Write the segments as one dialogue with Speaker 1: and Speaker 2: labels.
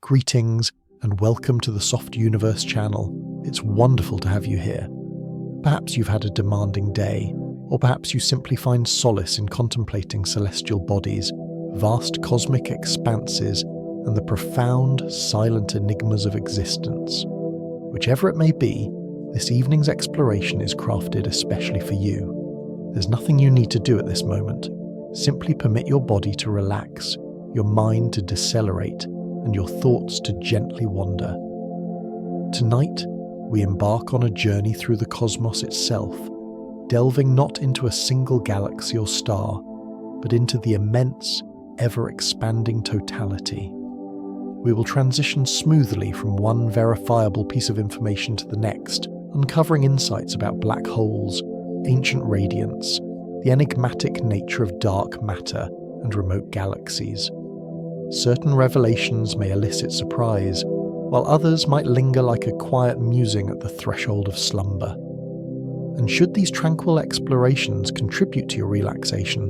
Speaker 1: Greetings and welcome to the Soft Universe channel. It's wonderful to have you here. Perhaps you've had a demanding day, or perhaps you simply find solace in contemplating celestial bodies, vast cosmic expanses, and the profound, silent enigmas of existence. Whichever it may be, this evening's exploration is crafted especially for you. There's nothing you need to do at this moment. Simply permit your body to relax, your mind to decelerate, and your thoughts to gently wander. Tonight, we embark on a journey through the cosmos itself, delving not into a single galaxy or star, but into the immense, ever-expanding totality. We will transition smoothly from one verifiable piece of information to the next, uncovering insights about black holes, ancient radiance, the enigmatic nature of dark matter, and remote galaxies. Certain revelations may elicit surprise, while others might linger like a quiet musing at the threshold of slumber. And should these tranquil explorations contribute to your relaxation,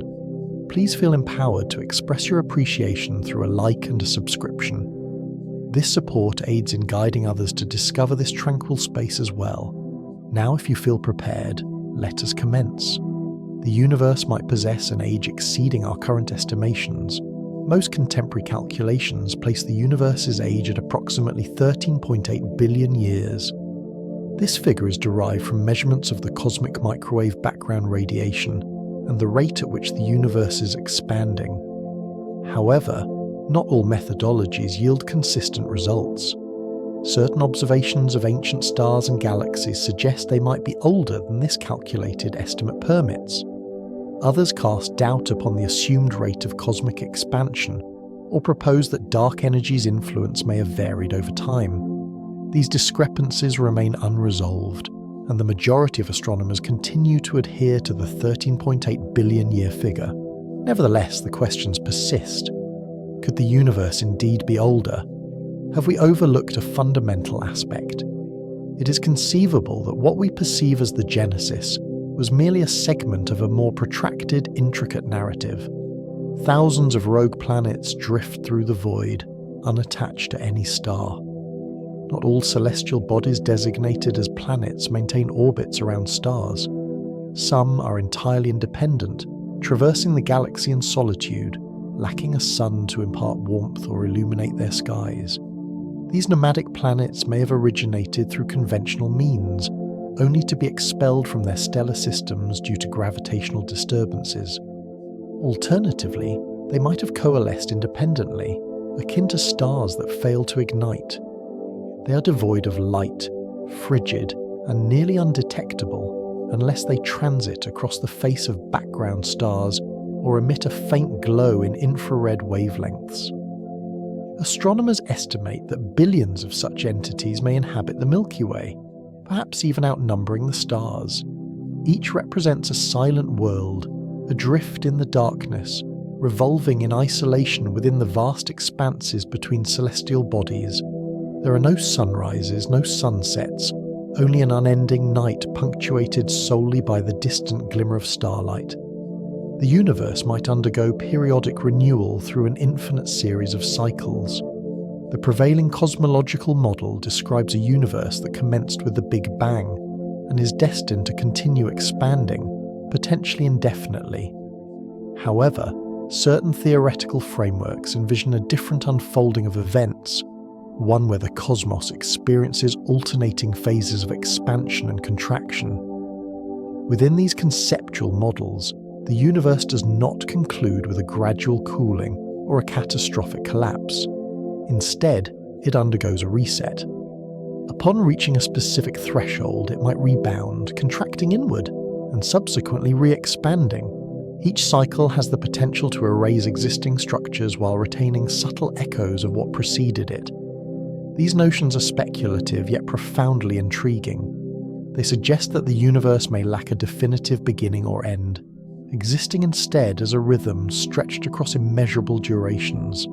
Speaker 1: please feel empowered to express your appreciation through a like and a subscription. This support aids in guiding others to discover this tranquil space as well. Now, if you feel prepared, let us commence. The universe might possess an age exceeding our current estimations. Most contemporary calculations place the universe's age at approximately 13.8 billion years. This figure is derived from measurements of the cosmic microwave background radiation and the rate at which the universe is expanding. However, not all methodologies yield consistent results. Certain observations of ancient stars and galaxies suggest they might be older than this calculated estimate permits. Others cast doubt upon the assumed rate of cosmic expansion, or propose that dark energy's influence may have varied over time. These discrepancies remain unresolved, and the majority of astronomers continue to adhere to the 13.8 billion year figure. Nevertheless, the questions persist. Could the universe indeed be older? Have we overlooked a fundamental aspect? It is conceivable that what we perceive as the Genesis was merely a segment of a more protracted, intricate narrative. Thousands of rogue planets drift through the void, unattached to any star. Not all celestial bodies designated as planets maintain orbits around stars. Some are entirely independent, traversing the galaxy in solitude, lacking a sun to impart warmth or illuminate their skies. These nomadic planets may have originated through conventional means, only to be expelled from their stellar systems due to gravitational disturbances. Alternatively, they might have coalesced independently, akin to stars that fail to ignite. They are devoid of light, frigid, and nearly undetectable unless they transit across the face of background stars or emit a faint glow in infrared wavelengths. Astronomers estimate that billions of such entities may inhabit the Milky Way, perhaps even outnumbering the stars. Each represents a silent world, adrift in the darkness, revolving in isolation within the vast expanses between celestial bodies. There are no sunrises, no sunsets, only an unending night punctuated solely by the distant glimmer of starlight. The universe might undergo periodic renewal through an infinite series of cycles. The prevailing cosmological model describes a universe that commenced with the Big Bang and is destined to continue expanding, potentially indefinitely. However, certain theoretical frameworks envision a different unfolding of events, one where the cosmos experiences alternating phases of expansion and contraction. Within these conceptual models, the universe does not conclude with a gradual cooling or a catastrophic collapse. Instead, it undergoes a reset. Upon reaching a specific threshold, it might rebound, contracting inward, and subsequently re-expanding. Each cycle has the potential to erase existing structures while retaining subtle echoes of what preceded it. These notions are speculative yet profoundly intriguing. They suggest that the universe may lack a definitive beginning or end, existing instead as a rhythm stretched across immeasurable durations.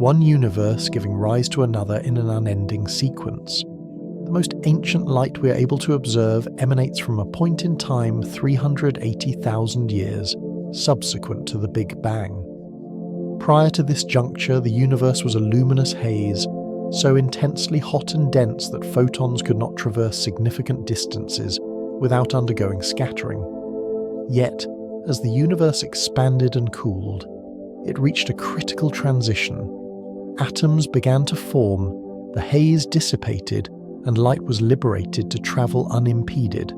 Speaker 1: One universe giving rise to another in an unending sequence. The most ancient light we are able to observe emanates from a point in time 380,000 years subsequent to the Big Bang. Prior to this juncture, the universe was a luminous haze, so intensely hot and dense that photons could not traverse significant distances without undergoing scattering. Yet, as the universe expanded and cooled, it reached a critical transition. Atoms began to form, the haze dissipated, and light was liberated to travel unimpeded.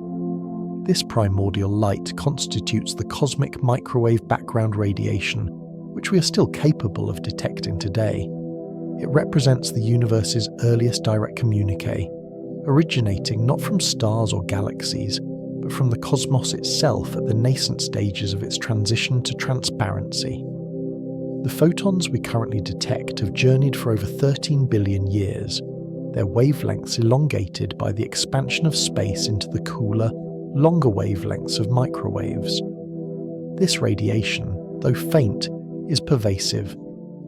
Speaker 1: This primordial light constitutes the cosmic microwave background radiation, which we are still capable of detecting today. It represents the universe's earliest direct communique, originating not from stars or galaxies, but from the cosmos itself at the nascent stages of its transition to transparency. The photons we currently detect have journeyed for over 13 billion years, their wavelengths elongated by the expansion of space into the cooler, longer wavelengths of microwaves. This radiation, though faint, is pervasive,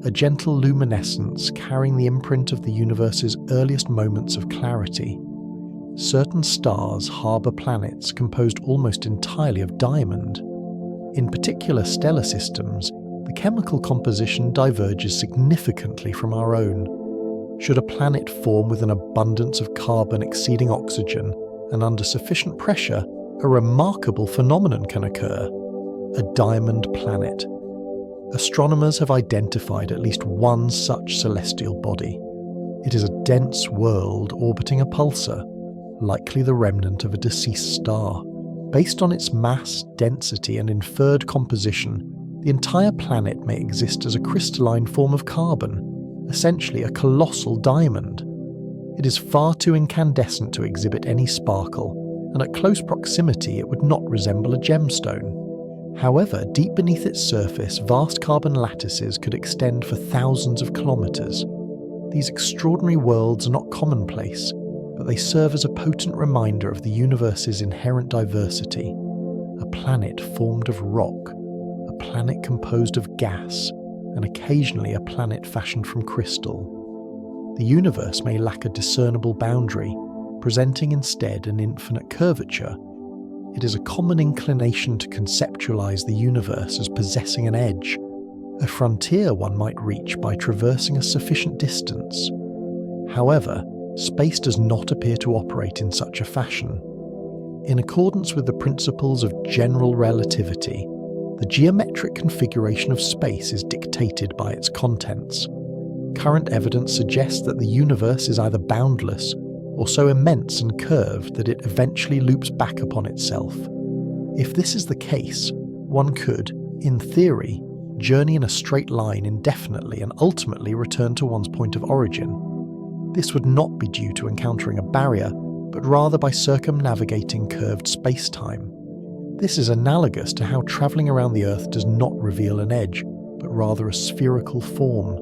Speaker 1: a gentle luminescence carrying the imprint of the universe's earliest moments of clarity. Certain stars harbour planets composed almost entirely of diamond. In particular stellar systems, the chemical composition diverges significantly from our own. Should a planet form with an abundance of carbon exceeding oxygen, and under sufficient pressure, a remarkable phenomenon can occur: a diamond planet. Astronomers have identified at least one such celestial body. It is a dense world orbiting a pulsar, likely the remnant of a deceased star. Based on its mass, density, and inferred composition, the entire planet may exist as a crystalline form of carbon, essentially a colossal diamond. It is far too incandescent to exhibit any sparkle, and at close proximity it would not resemble a gemstone. However, deep beneath its surface, vast carbon lattices could extend for thousands of kilometers. These extraordinary worlds are not commonplace, but they serve as a potent reminder of the universe's inherent diversity. A planet formed of rock, a planet composed of gas, and occasionally a planet fashioned from crystal. The universe may lack a discernible boundary, presenting instead an infinite curvature. It is a common inclination to conceptualize the universe as possessing an edge, a frontier one might reach by traversing a sufficient distance. However, space does not appear to operate in such a fashion. In accordance with the principles of general relativity, the geometric configuration of space is dictated by its contents. Current evidence suggests that the universe is either boundless or so immense and curved that it eventually loops back upon itself. If this is the case, one could, in theory, journey in a straight line indefinitely and ultimately return to one's point of origin. This would not be due to encountering a barrier, but rather by circumnavigating curved space-time. This is analogous to how travelling around the Earth does not reveal an edge, but rather a spherical form.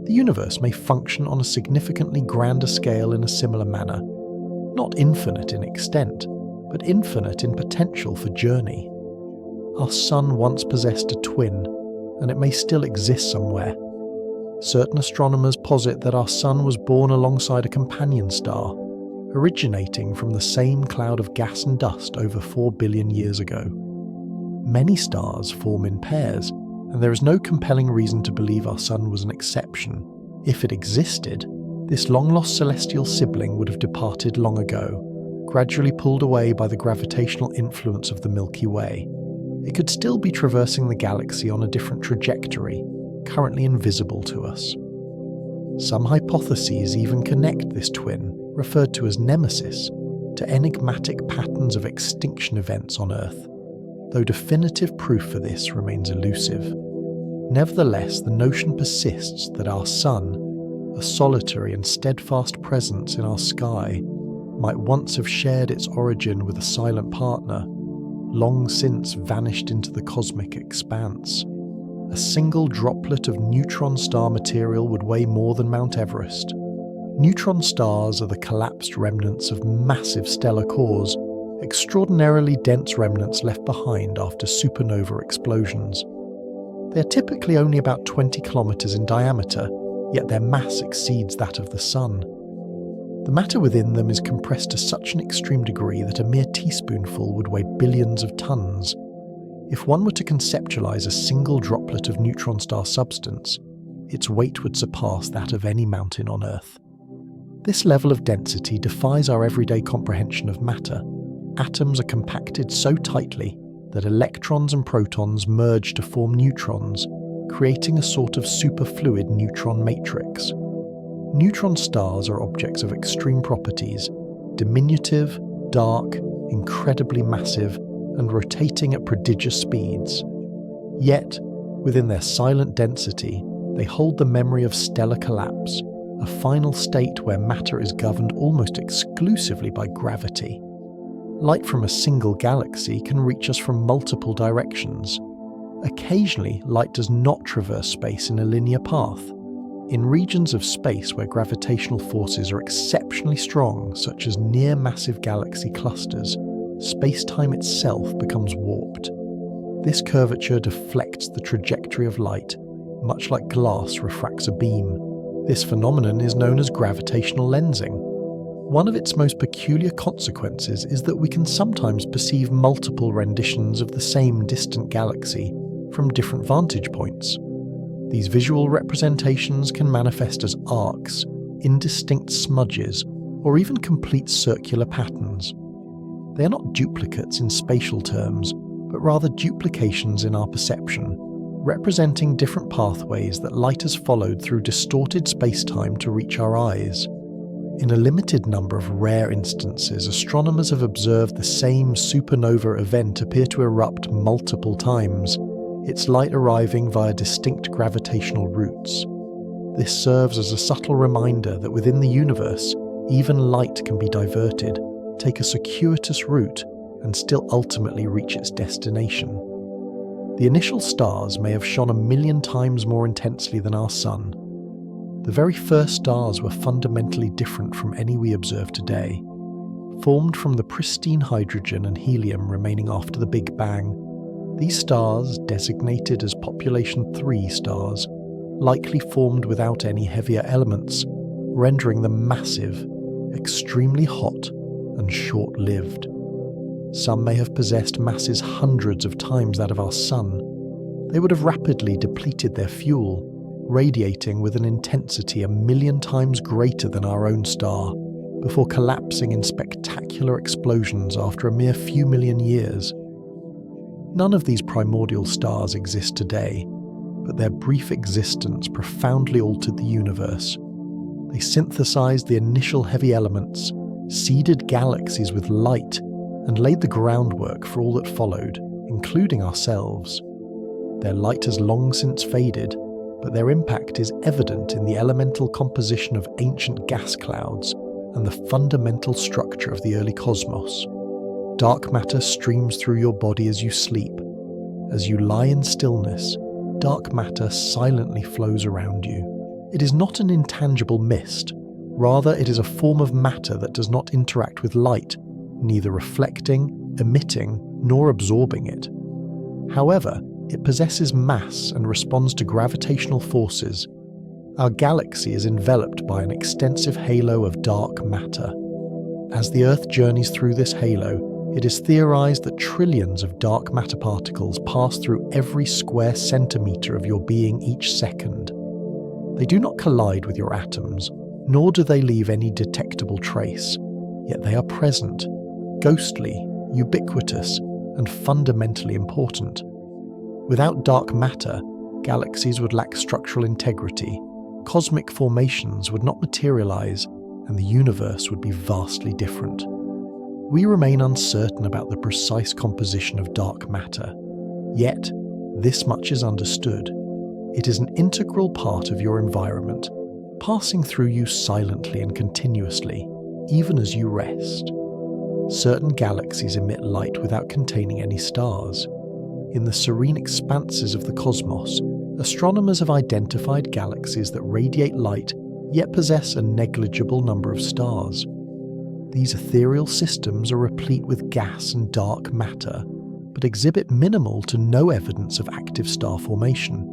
Speaker 1: The universe may function on a significantly grander scale in a similar manner, not infinite in extent, but infinite in potential for journey. Our Sun once possessed a twin, and it may still exist somewhere. Certain astronomers posit that our Sun was born alongside a companion star, originating from the same cloud of gas and dust over 4 billion years ago. Many stars form in pairs, and there is no compelling reason to believe our Sun was an exception. If it existed, this long-lost celestial sibling would have departed long ago, gradually pulled away by the gravitational influence of the Milky Way. It could still be traversing the galaxy on a different trajectory, currently invisible to us. Some hypotheses even connect this twin, referred to as nemesis, to enigmatic patterns of extinction events on Earth, though definitive proof for this remains elusive. Nevertheless, the notion persists that our Sun, a solitary and steadfast presence in our sky, might once have shared its origin with a silent partner, long since vanished into the cosmic expanse. A single droplet of neutron star material would weigh more than Mount Everest. Neutron stars are the collapsed remnants of massive stellar cores, extraordinarily dense remnants left behind after supernova explosions. They are typically only about 20 kilometers in diameter, yet their mass exceeds that of the Sun. The matter within them is compressed to such an extreme degree that a mere teaspoonful would weigh billions of tons. If one were to conceptualize a single droplet of neutron star substance, its weight would surpass that of any mountain on Earth. This level of density defies our everyday comprehension of matter. Atoms are compacted so tightly that electrons and protons merge to form neutrons, creating a sort of superfluid neutron matrix. Neutron stars are objects of extreme properties, diminutive, dark, incredibly massive, and rotating at prodigious speeds. Yet, within their silent density, they hold the memory of stellar collapse, a final state where matter is governed almost exclusively by gravity. Light from a single galaxy can reach us from multiple directions. Occasionally, light does not traverse space in a linear path. In regions of space where gravitational forces are exceptionally strong, such as near massive galaxy clusters, space-time itself becomes warped. This curvature deflects the trajectory of light, much like glass refracts a beam. This phenomenon is known as gravitational lensing. One of its most peculiar consequences is that we can sometimes perceive multiple renditions of the same distant galaxy from different vantage points. These visual representations can manifest as arcs, indistinct smudges, or even complete circular patterns. They are not duplicates in spatial terms, but rather duplications in our perception, representing different pathways that light has followed through distorted space-time to reach our eyes. In a limited number of rare instances, astronomers have observed the same supernova event appear to erupt multiple times, its light arriving via distinct gravitational routes. This serves as a subtle reminder that within the universe, even light can be diverted, take a circuitous route, and still ultimately reach its destination. The initial stars may have shone 1,000,000 times more intensely than our Sun. The very first stars were fundamentally different from any we observe today. Formed from the pristine hydrogen and helium remaining after the Big Bang, these stars, designated as population 3 stars, likely formed without any heavier elements, rendering them massive, extremely hot, and short-lived. Some may have possessed masses hundreds of times that of our Sun. They would have rapidly depleted their fuel, radiating with an intensity 1,000,000 times greater than our own star, before collapsing in spectacular explosions after a mere few million years. None of these primordial stars exist today, but their brief existence profoundly altered the universe. They synthesized the initial heavy elements, seeded galaxies with light, and laid the groundwork for all that followed, including ourselves. Their light has long since faded, but their impact is evident in the elemental composition of ancient gas clouds and the fundamental structure of the early cosmos. Dark matter streams through your body as you sleep. As you lie in stillness, dark matter silently flows around you. It is not an intangible mist. Rather, it is a form of matter that does not interact with light, neither reflecting, emitting, nor absorbing it. However, it possesses mass and responds to gravitational forces. Our galaxy is enveloped by an extensive halo of dark matter. As the Earth journeys through this halo, it is theorized that trillions of dark matter particles pass through every square centimeter of your being each second. They do not collide with your atoms, nor do they leave any detectable trace, yet they are present, ghostly, ubiquitous, and fundamentally important. Without dark matter, galaxies would lack structural integrity, cosmic formations would not materialize, and the universe would be vastly different. We remain uncertain about the precise composition of dark matter. Yet, this much is understood. It is an integral part of your environment, passing through you silently and continuously, even as you rest. Certain galaxies emit light without containing any stars. In the serene expanses of the cosmos, astronomers have identified galaxies that radiate light yet possess a negligible number of stars. These ethereal systems are replete with gas and dark matter, but exhibit minimal to no evidence of active star formation.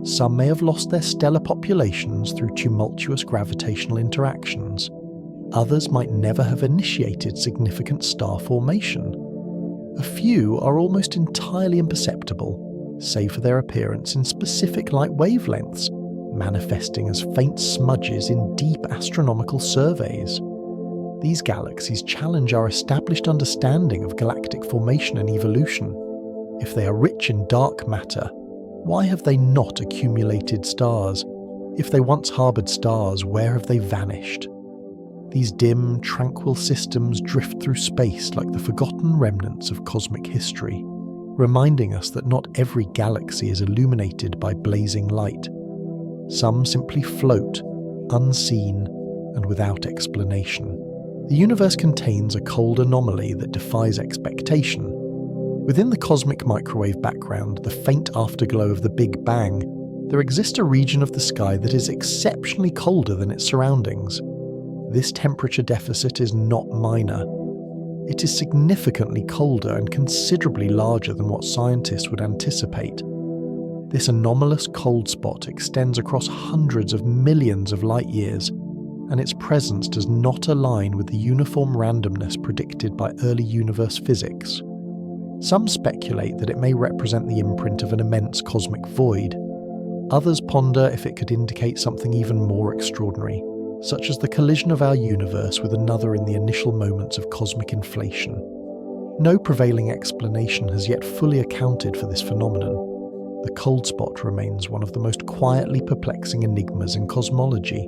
Speaker 1: Some may have lost their stellar populations through tumultuous gravitational interactions. Others might never have initiated significant star formation. A few are almost entirely imperceptible, save for their appearance in specific light wavelengths, manifesting as faint smudges in deep astronomical surveys. These galaxies challenge our established understanding of galactic formation and evolution. If they are rich in dark matter, why have they not accumulated stars? If they once harboured stars, where have they vanished? These dim, tranquil systems drift through space like the forgotten remnants of cosmic history, reminding us that not every galaxy is illuminated by blazing light. Some simply float, unseen and without explanation. The universe contains a cold anomaly that defies expectation. Within the cosmic microwave background, the faint afterglow of the Big Bang, there exists a region of the sky that is exceptionally colder than its surroundings. This temperature deficit is not minor. It is significantly colder and considerably larger than what scientists would anticipate. This anomalous cold spot extends across hundreds of millions of light years, and its presence does not align with the uniform randomness predicted by early universe physics. Some speculate that it may represent the imprint of an immense cosmic void. Others ponder if it could indicate something even more extraordinary, such as the collision of our universe with another in the initial moments of cosmic inflation. No prevailing explanation has yet fully accounted for this phenomenon. The cold spot remains one of the most quietly perplexing enigmas in cosmology,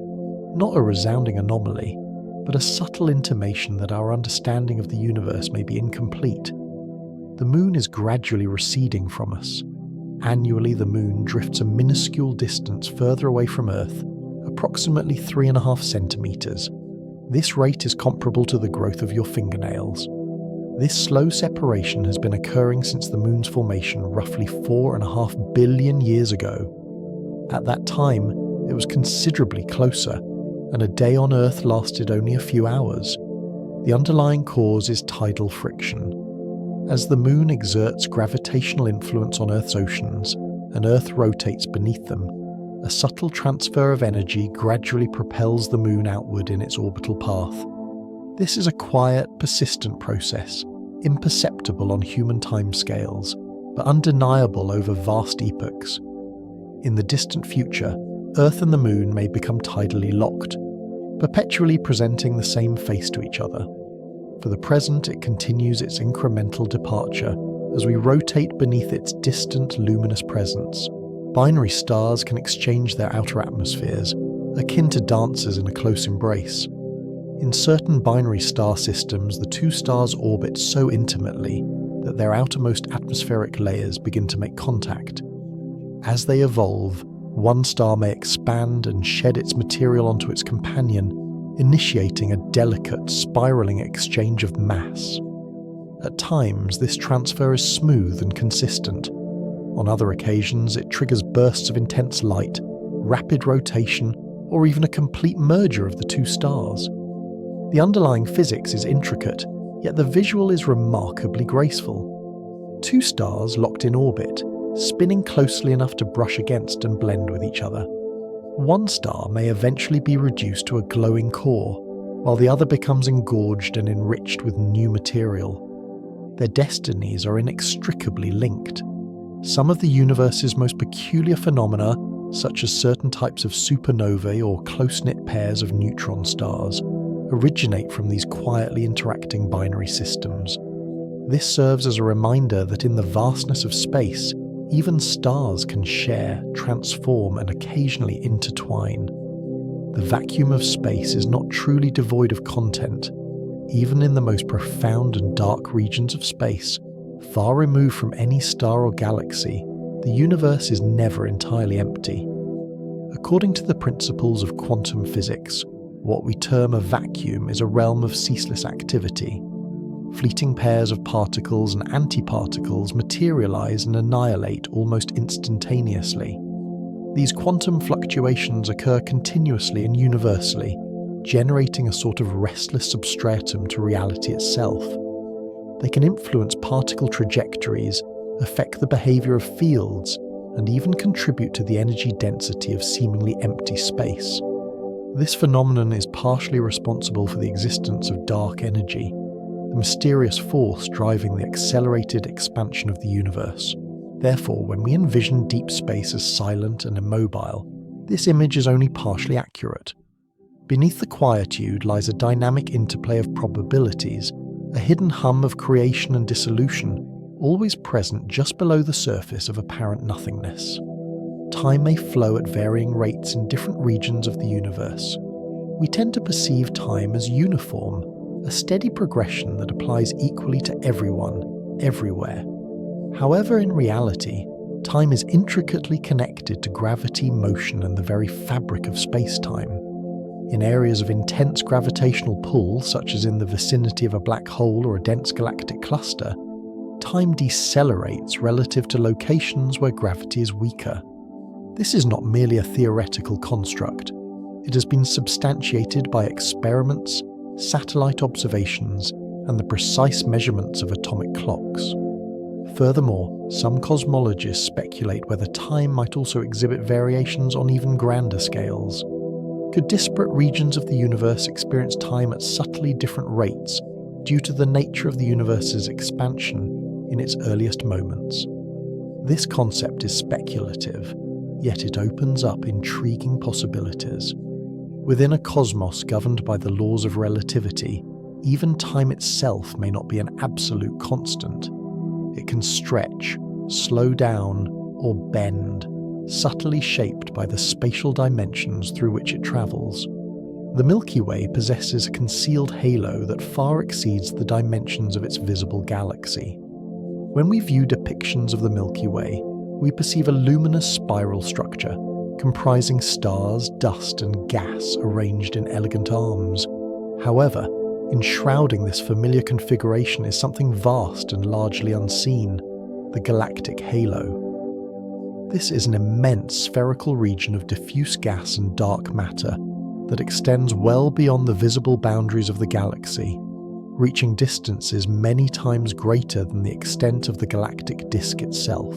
Speaker 1: not a resounding anomaly, but a subtle intimation that our understanding of the universe may be incomplete. The moon is gradually receding from us. Annually, the moon drifts a minuscule distance further away from Earth, approximately 3.5 centimeters. This rate is comparable to the growth of your fingernails. This slow separation has been occurring since the moon's formation roughly 4.5 billion years ago. At that time, it was considerably closer, and a day on Earth lasted only a few hours. The underlying cause is tidal friction. As the moon exerts gravitational influence on Earth's oceans, and Earth rotates beneath them, a subtle transfer of energy gradually propels the moon outward in its orbital path. This is a quiet, persistent process, imperceptible on human timescales, but undeniable over vast epochs. In the distant future, Earth and the moon may become tidally locked, perpetually presenting the same face to each other. For the present, it continues its incremental departure as we rotate beneath its distant luminous presence. Binary stars can exchange their outer atmospheres, akin to dancers in a close embrace. In certain binary star systems, the two stars orbit so intimately that their outermost atmospheric layers begin to make contact. As they evolve, one star may expand and shed its material onto its companion, initiating a delicate, spiraling exchange of mass. At times, this transfer is smooth and consistent. On other occasions, it triggers bursts of intense light, rapid rotation, or even a complete merger of the two stars. The underlying physics is intricate, yet the visual is remarkably graceful. Two stars locked in orbit, spinning closely enough to brush against and blend with each other. One star may eventually be reduced to a glowing core, while the other becomes engorged and enriched with new material. Their destinies are inextricably linked. Some of the universe's most peculiar phenomena, such as certain types of supernovae or close-knit pairs of neutron stars, originate from these quietly interacting binary systems. This serves as a reminder that in the vastness of space, even stars can share, transform, and occasionally intertwine. The vacuum of space is not truly devoid of content. Even in the most profound and dark regions of space, far removed from any star or galaxy, the universe is never entirely empty. According to the principles of quantum physics, what we term a vacuum is a realm of ceaseless activity. Fleeting pairs of particles and antiparticles materialize and annihilate almost instantaneously. These quantum fluctuations occur continuously and universally, generating a sort of restless substratum to reality itself. They can influence particle trajectories, affect the behavior of fields, and even contribute to the energy density of seemingly empty space. This phenomenon is partially responsible for the existence of dark energy, the mysterious force driving the accelerated expansion of the universe. Therefore, when we envision deep space as silent and immobile, This image is only partially accurate. Beneath the quietude lies a dynamic interplay of probabilities, a hidden hum of creation and dissolution, always present just below the surface of apparent nothingness. Time may flow at varying rates in different regions of the universe. We tend to perceive time as uniform, a steady progression that applies equally to everyone, everywhere. However, in reality, time is intricately connected to gravity, motion, and the very fabric of space-time. In areas of intense gravitational pull, such as in the vicinity of a black hole or a dense galactic cluster, time decelerates relative to locations where gravity is weaker. This is not merely a theoretical construct. It has been substantiated by experiments, satellite observations, and the precise measurements of atomic clocks. Furthermore, some cosmologists speculate whether time might also exhibit variations on even grander scales. Could disparate regions of the universe experience time at subtly different rates due to the nature of the universe's expansion in its earliest moments? This concept is speculative, yet it opens up intriguing possibilities. Within a cosmos governed by the laws of relativity, even time itself may not be an absolute constant. It can stretch, slow down, or bend, subtly shaped by the spatial dimensions through which it travels. The Milky Way possesses a concealed halo that far exceeds the dimensions of its visible galaxy. When we view depictions of the Milky Way, we perceive a luminous spiral structure, comprising stars, dust, and gas arranged in elegant arms. However, enshrouding this familiar configuration is something vast and largely unseen, the galactic halo. This is an immense spherical region of diffuse gas and dark matter that extends well beyond the visible boundaries of the galaxy, reaching distances many times greater than the extent of the galactic disk itself.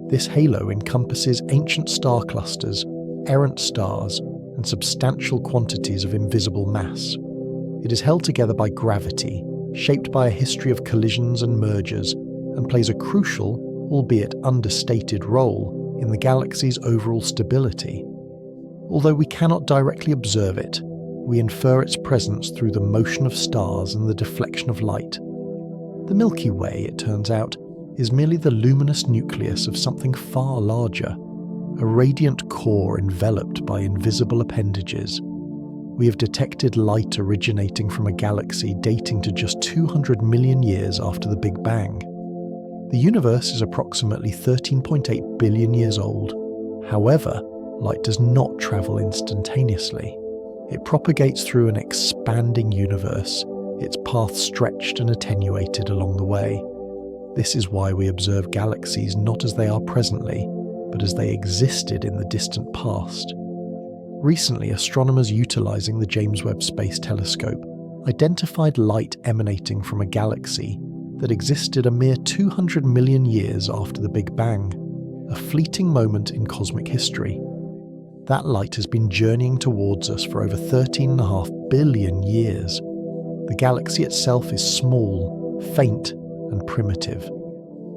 Speaker 1: This halo encompasses ancient star clusters, errant stars, and substantial quantities of invisible mass. It is held together by gravity, shaped by a history of collisions and mergers, and plays a crucial, albeit understated, role in the galaxy's overall stability. Although we cannot directly observe it, we infer its presence through the motion of stars and the deflection of light. The Milky Way, it turns out, is merely the luminous nucleus of something far larger, a radiant core enveloped by invisible appendages. We have detected light originating from a galaxy dating to just 200 million years after the Big Bang. The universe is approximately 13.8 billion years old. However, light does not travel instantaneously. It propagates through an expanding universe, its path stretched and attenuated along the way. This is why we observe galaxies not as they are presently, but as they existed in the distant past. Recently, astronomers utilizing the James Webb Space Telescope identified light emanating from a galaxy that existed a mere 200 million years after the Big Bang, a fleeting moment in cosmic history. That light has been journeying towards us for over 13.5 billion years. The galaxy itself is small, faint, and primitive.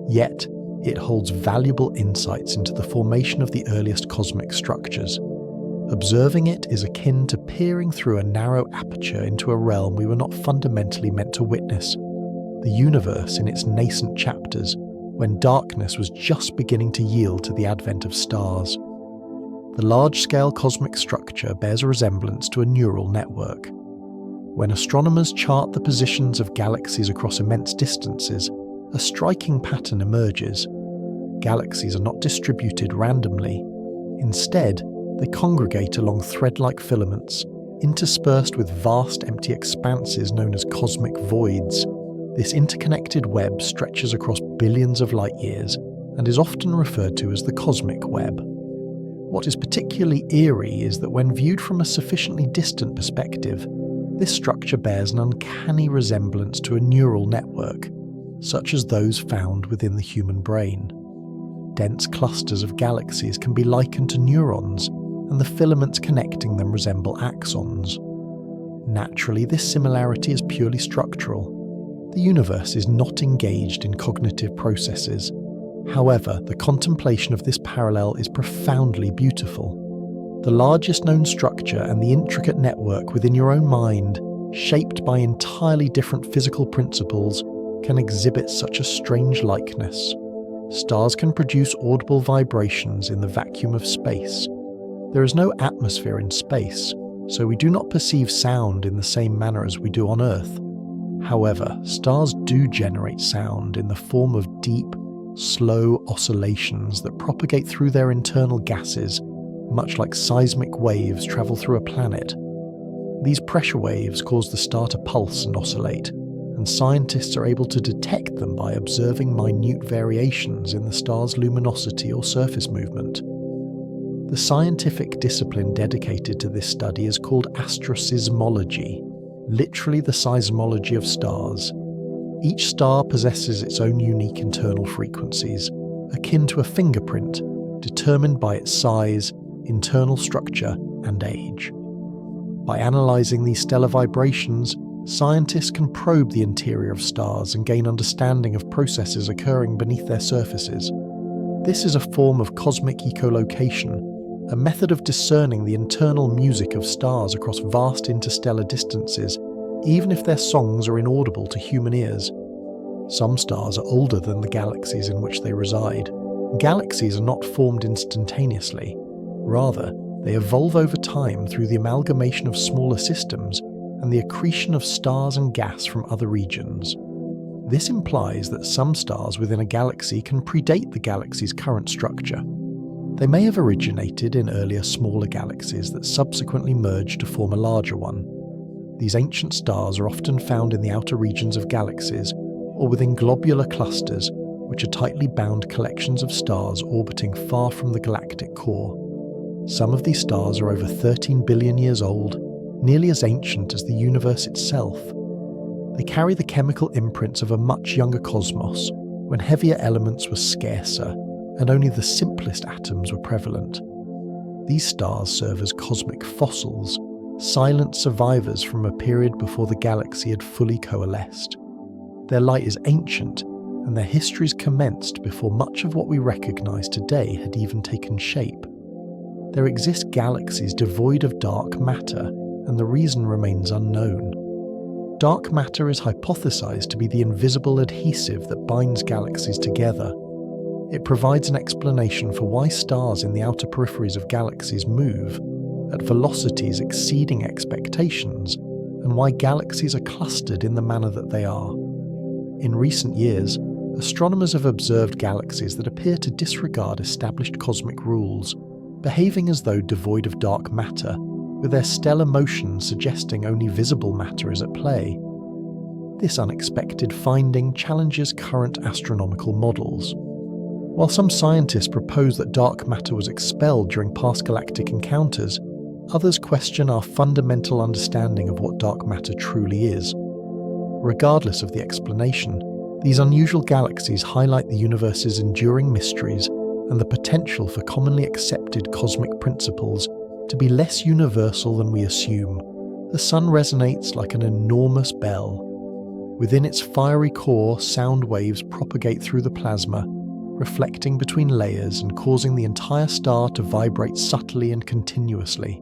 Speaker 1: Yet, it holds valuable insights into the formation of the earliest cosmic structures. Observing it is akin to peering through a narrow aperture into a realm we were not fundamentally meant to witness. The universe in its nascent chapters, when darkness was just beginning to yield to the advent of stars. The large-scale cosmic structure bears a resemblance to a neural network. When astronomers chart the positions of galaxies across immense distances, a striking pattern emerges. Galaxies are not distributed randomly. Instead, they congregate along thread-like filaments, interspersed with vast empty expanses known as cosmic voids. This interconnected web stretches across billions of light years and is often referred to as the cosmic web. What is particularly eerie is that when viewed from a sufficiently distant perspective, this structure bears an uncanny resemblance to a neural network, such as those found within the human brain. Dense clusters of galaxies can be likened to neurons, and the filaments connecting them resemble axons. Naturally, this similarity is purely structural. The universe is not engaged in cognitive processes. However, the contemplation of this parallel is profoundly beautiful. the largest known structure and the intricate network within your own mind, shaped by entirely different physical principles, can exhibit such a strange likeness. Stars can produce audible vibrations in the vacuum of space. There is no atmosphere in space, so we do not perceive sound in the same manner as we do on Earth. However, stars do generate sound in the form of deep, slow oscillations that propagate through their internal gases, much like seismic waves travel through a planet. These pressure waves cause the star to pulse and oscillate, and scientists are able to detect them by observing minute variations in the star's luminosity or surface movement. The scientific discipline dedicated to this study is called astroseismology, literally the seismology of stars. Each star possesses its own unique internal frequencies, akin to a fingerprint, determined by its size, internal structure, and age. By analysing these stellar vibrations, scientists can probe the interior of stars and gain understanding of processes occurring beneath their surfaces. This is a form of cosmic echolocation, a method of discerning the internal music of stars across vast interstellar distances, even if their songs are inaudible to human ears. Some stars are older than the galaxies in which they reside. Galaxies are not formed instantaneously. Rather, they evolve over time through the amalgamation of smaller systems and the accretion of stars and gas from other regions. This implies that some stars within a galaxy can predate the galaxy's current structure. They may have originated in earlier smaller galaxies that subsequently merged to form a larger one. These ancient stars are often found in the outer regions of galaxies or within globular clusters, which are tightly bound collections of stars orbiting far from the galactic core. Some of these stars are over 13 billion years old, nearly as ancient as the universe itself. They carry the chemical imprints of a much younger cosmos, when heavier elements were scarcer and only the simplest atoms were prevalent. These stars serve as cosmic fossils, silent survivors from a period before the galaxy had fully coalesced. Their light is ancient, and their histories commenced before much of what we recognise today had even taken shape. There exist galaxies devoid of dark matter, and the reason remains unknown. Dark matter is hypothesized to be the invisible adhesive that binds galaxies together. It provides an explanation for why stars in the outer peripheries of galaxies move at velocities exceeding expectations, and why galaxies are clustered in the manner that they are. In recent years, astronomers have observed galaxies that appear to disregard established cosmic rules, behaving as though devoid of dark matter, with their stellar motion suggesting only visible matter is at play. This unexpected finding challenges current astronomical models. While some scientists propose that dark matter was expelled during past galactic encounters, others question our fundamental understanding of what dark matter truly is. Regardless of the explanation, these unusual galaxies highlight the universe's enduring mysteries and the potential for commonly accepted cosmic principles to be less universal than we assume. The sun resonates like an enormous bell. Within its fiery core, sound waves propagate through the plasma, reflecting between layers and causing the entire star to vibrate subtly and continuously.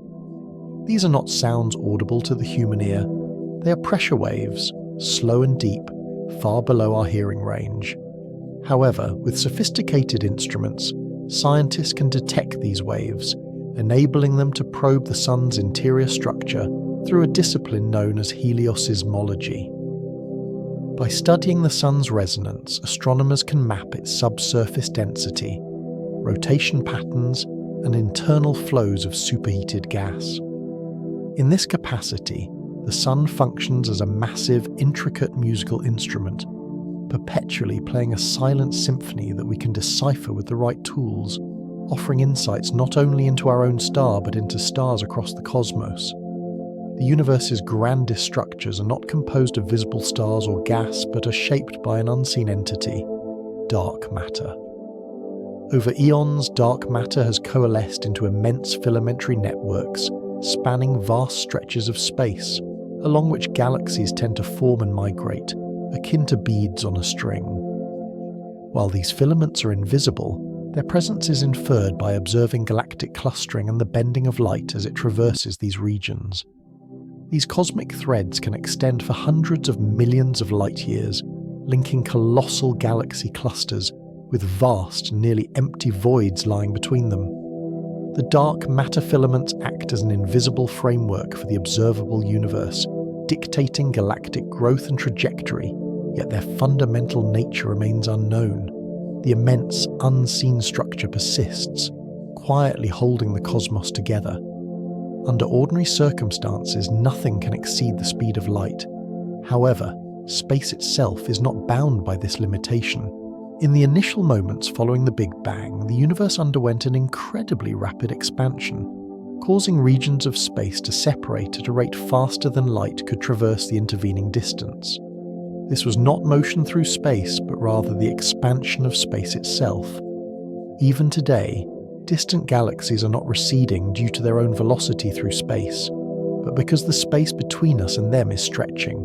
Speaker 1: These are not sounds audible to the human ear. They are pressure waves, slow and deep, far below our hearing range. However, with sophisticated instruments, scientists can detect these waves, enabling them to probe the sun's interior structure through a discipline known as helioseismology. By studying the sun's resonance, astronomers can map its subsurface density, rotation patterns, and internal flows of superheated gas. In this capacity, the sun functions as a massive, intricate musical instrument, perpetually playing a silent symphony that we can decipher with the right tools, offering insights not only into our own star but into stars across the cosmos. The universe's grandest structures are not composed of visible stars or gas, but are shaped by an unseen entity, dark matter. Over eons, dark matter has coalesced into immense filamentary networks, spanning vast stretches of space, along which galaxies tend to form and migrate, akin to beads on a string. While these filaments are invisible, Their presence is inferred by observing galactic clustering and the bending of light as it traverses these regions. These cosmic threads can extend for hundreds of millions of light years, linking colossal galaxy clusters with vast, nearly empty voids lying between them. The dark matter filaments act as an invisible framework for the observable universe, dictating galactic growth and trajectory, yet their fundamental nature remains unknown. The immense, unseen structure persists, quietly holding the cosmos together. Under ordinary circumstances, nothing can exceed the speed of light. However, space itself is not bound by this limitation. In the initial moments following the Big Bang, the universe underwent an incredibly rapid expansion, causing regions of space to separate at a rate faster than light could traverse the intervening distance. This was not motion through space, but rather the expansion of space itself. Even today, distant galaxies are not receding due to their own velocity through space, but because the space between us and them is stretching.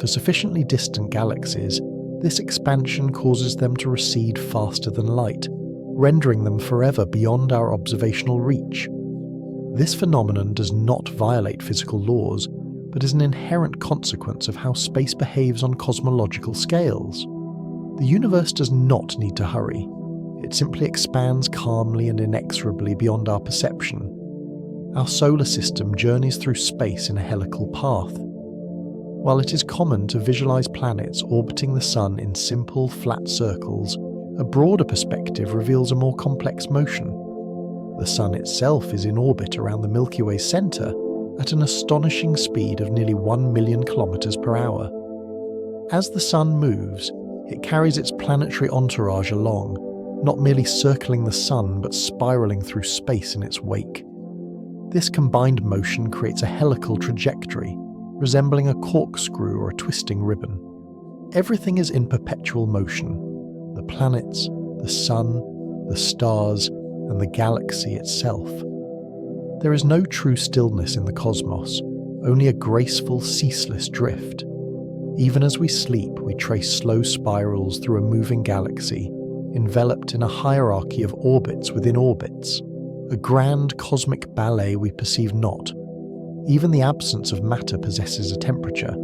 Speaker 1: For sufficiently distant galaxies, this expansion causes them to recede faster than light, rendering them forever beyond our observational reach. This phenomenon does not violate physical laws, but is an inherent consequence of how space behaves on cosmological scales. The universe does not need to hurry. It simply expands calmly and inexorably beyond our perception. Our solar system journeys through space in a helical path. While it is common to visualize planets orbiting the Sun in simple, flat circles, a broader perspective reveals a more complex motion. The Sun itself is in orbit around the Milky Way center at an astonishing speed of nearly 1 million kilometers per hour. As the Sun moves, it carries its planetary entourage along, not merely circling the Sun but spiraling through space in its wake. This combined motion creates a helical trajectory, resembling a corkscrew or a twisting ribbon. Everything is in perpetual motion: the planets, the Sun, the stars, and the galaxy itself. There is no true stillness in the cosmos, only a graceful, ceaseless drift. Even as we sleep, we trace slow spirals through a moving galaxy, enveloped in a hierarchy of orbits within orbits, a grand cosmic ballet we perceive not. Even the absence of matter possesses a temperature.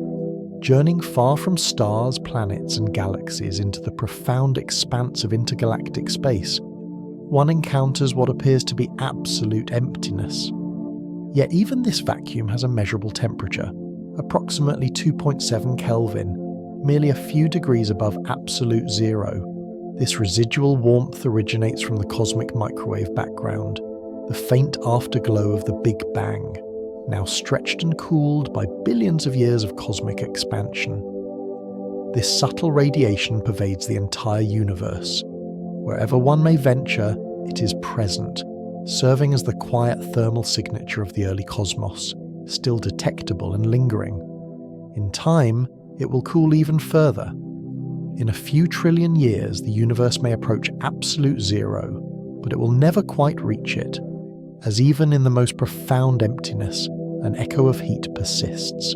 Speaker 1: Journeying far from stars, planets, and galaxies into the profound expanse of intergalactic space, one encounters what appears to be absolute emptiness. Yet even this vacuum has a measurable temperature, approximately 2.7 Kelvin, merely a few degrees above absolute zero. This residual warmth originates from the cosmic microwave background, the faint afterglow of the Big Bang, now stretched and cooled by billions of years of cosmic expansion. This subtle radiation pervades the entire universe. Wherever one may venture, it is present, serving as the quiet thermal signature of the early cosmos, still detectable and lingering. In time, it will cool even further. In a few trillion years, the universe may approach absolute zero, but it will never quite reach it, as even in the most profound emptiness, an echo of heat persists.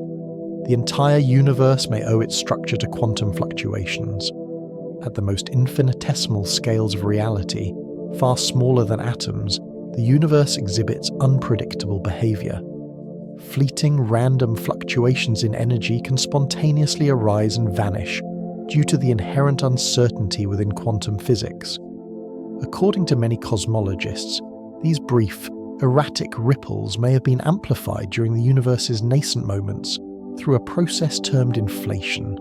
Speaker 1: The entire universe may owe its structure to quantum fluctuations. At the most infinitesimal scales of reality, far smaller than atoms, the universe exhibits unpredictable behavior. Fleeting, random fluctuations in energy can spontaneously arise and vanish due to the inherent uncertainty within quantum physics. According to many cosmologists, these brief, erratic ripples may have been amplified during the universe's nascent moments through a process termed inflation.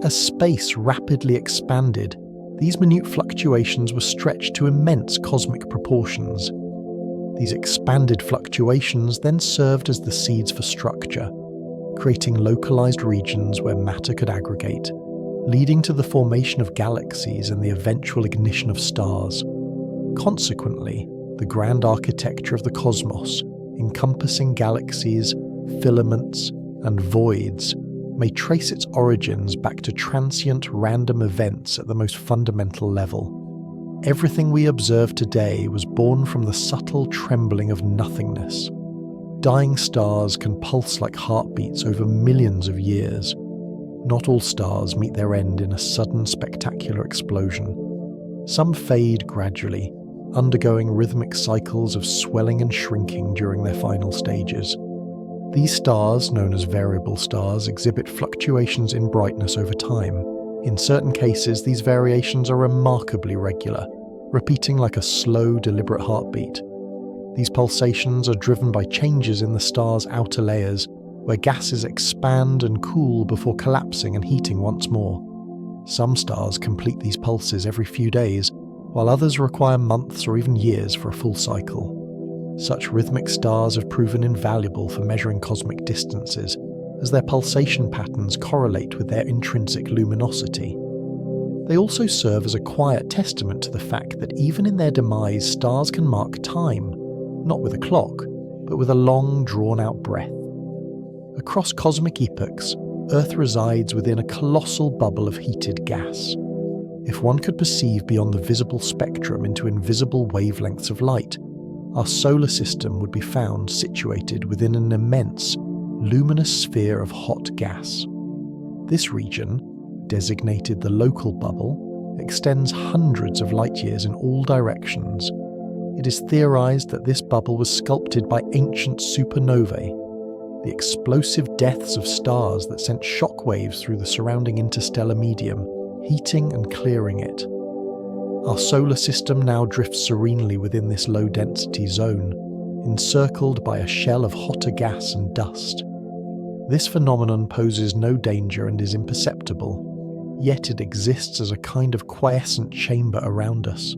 Speaker 1: As space rapidly expanded, these minute fluctuations were stretched to immense cosmic proportions. These expanded fluctuations then served as the seeds for structure, creating localized regions where matter could aggregate, leading to the formation of galaxies and the eventual ignition of stars. Consequently, the grand architecture of the cosmos, encompassing galaxies, filaments, and voids, may trace its origins back to transient, random events at the most fundamental level. Everything we observe today was born from the subtle trembling of nothingness. Dying stars can pulse like heartbeats over millions of years. Not all stars meet their end in a sudden, spectacular explosion. Some fade gradually, undergoing rhythmic cycles of swelling and shrinking during their final stages. These stars, known as variable stars, exhibit fluctuations in brightness over time. In certain cases, these variations are remarkably regular, repeating like a slow, deliberate heartbeat. These pulsations are driven by changes in the star's outer layers, where gases expand and cool before collapsing and heating once more. Some stars complete these pulses every few days, while others require months or even years for a full cycle. Such rhythmic stars have proven invaluable for measuring cosmic distances, as their pulsation patterns correlate with their intrinsic luminosity. They also serve as a quiet testament to the fact that even in their demise, stars can mark time, not with a clock, but with a long, drawn-out breath. Across cosmic epochs, Earth resides within a colossal bubble of heated gas. If one could perceive beyond the visible spectrum into invisible wavelengths of light, our solar system would be found situated within an immense, luminous sphere of hot gas. This region, designated the local bubble, extends hundreds of light-years in all directions. It is theorized that this bubble was sculpted by ancient supernovae, the explosive deaths of stars that sent shockwaves through the surrounding interstellar medium, heating and clearing it. Our solar system now drifts serenely within this low-density zone, encircled by a shell of hotter gas and dust. This phenomenon poses no danger and is imperceptible, yet it exists as a kind of quiescent chamber around us,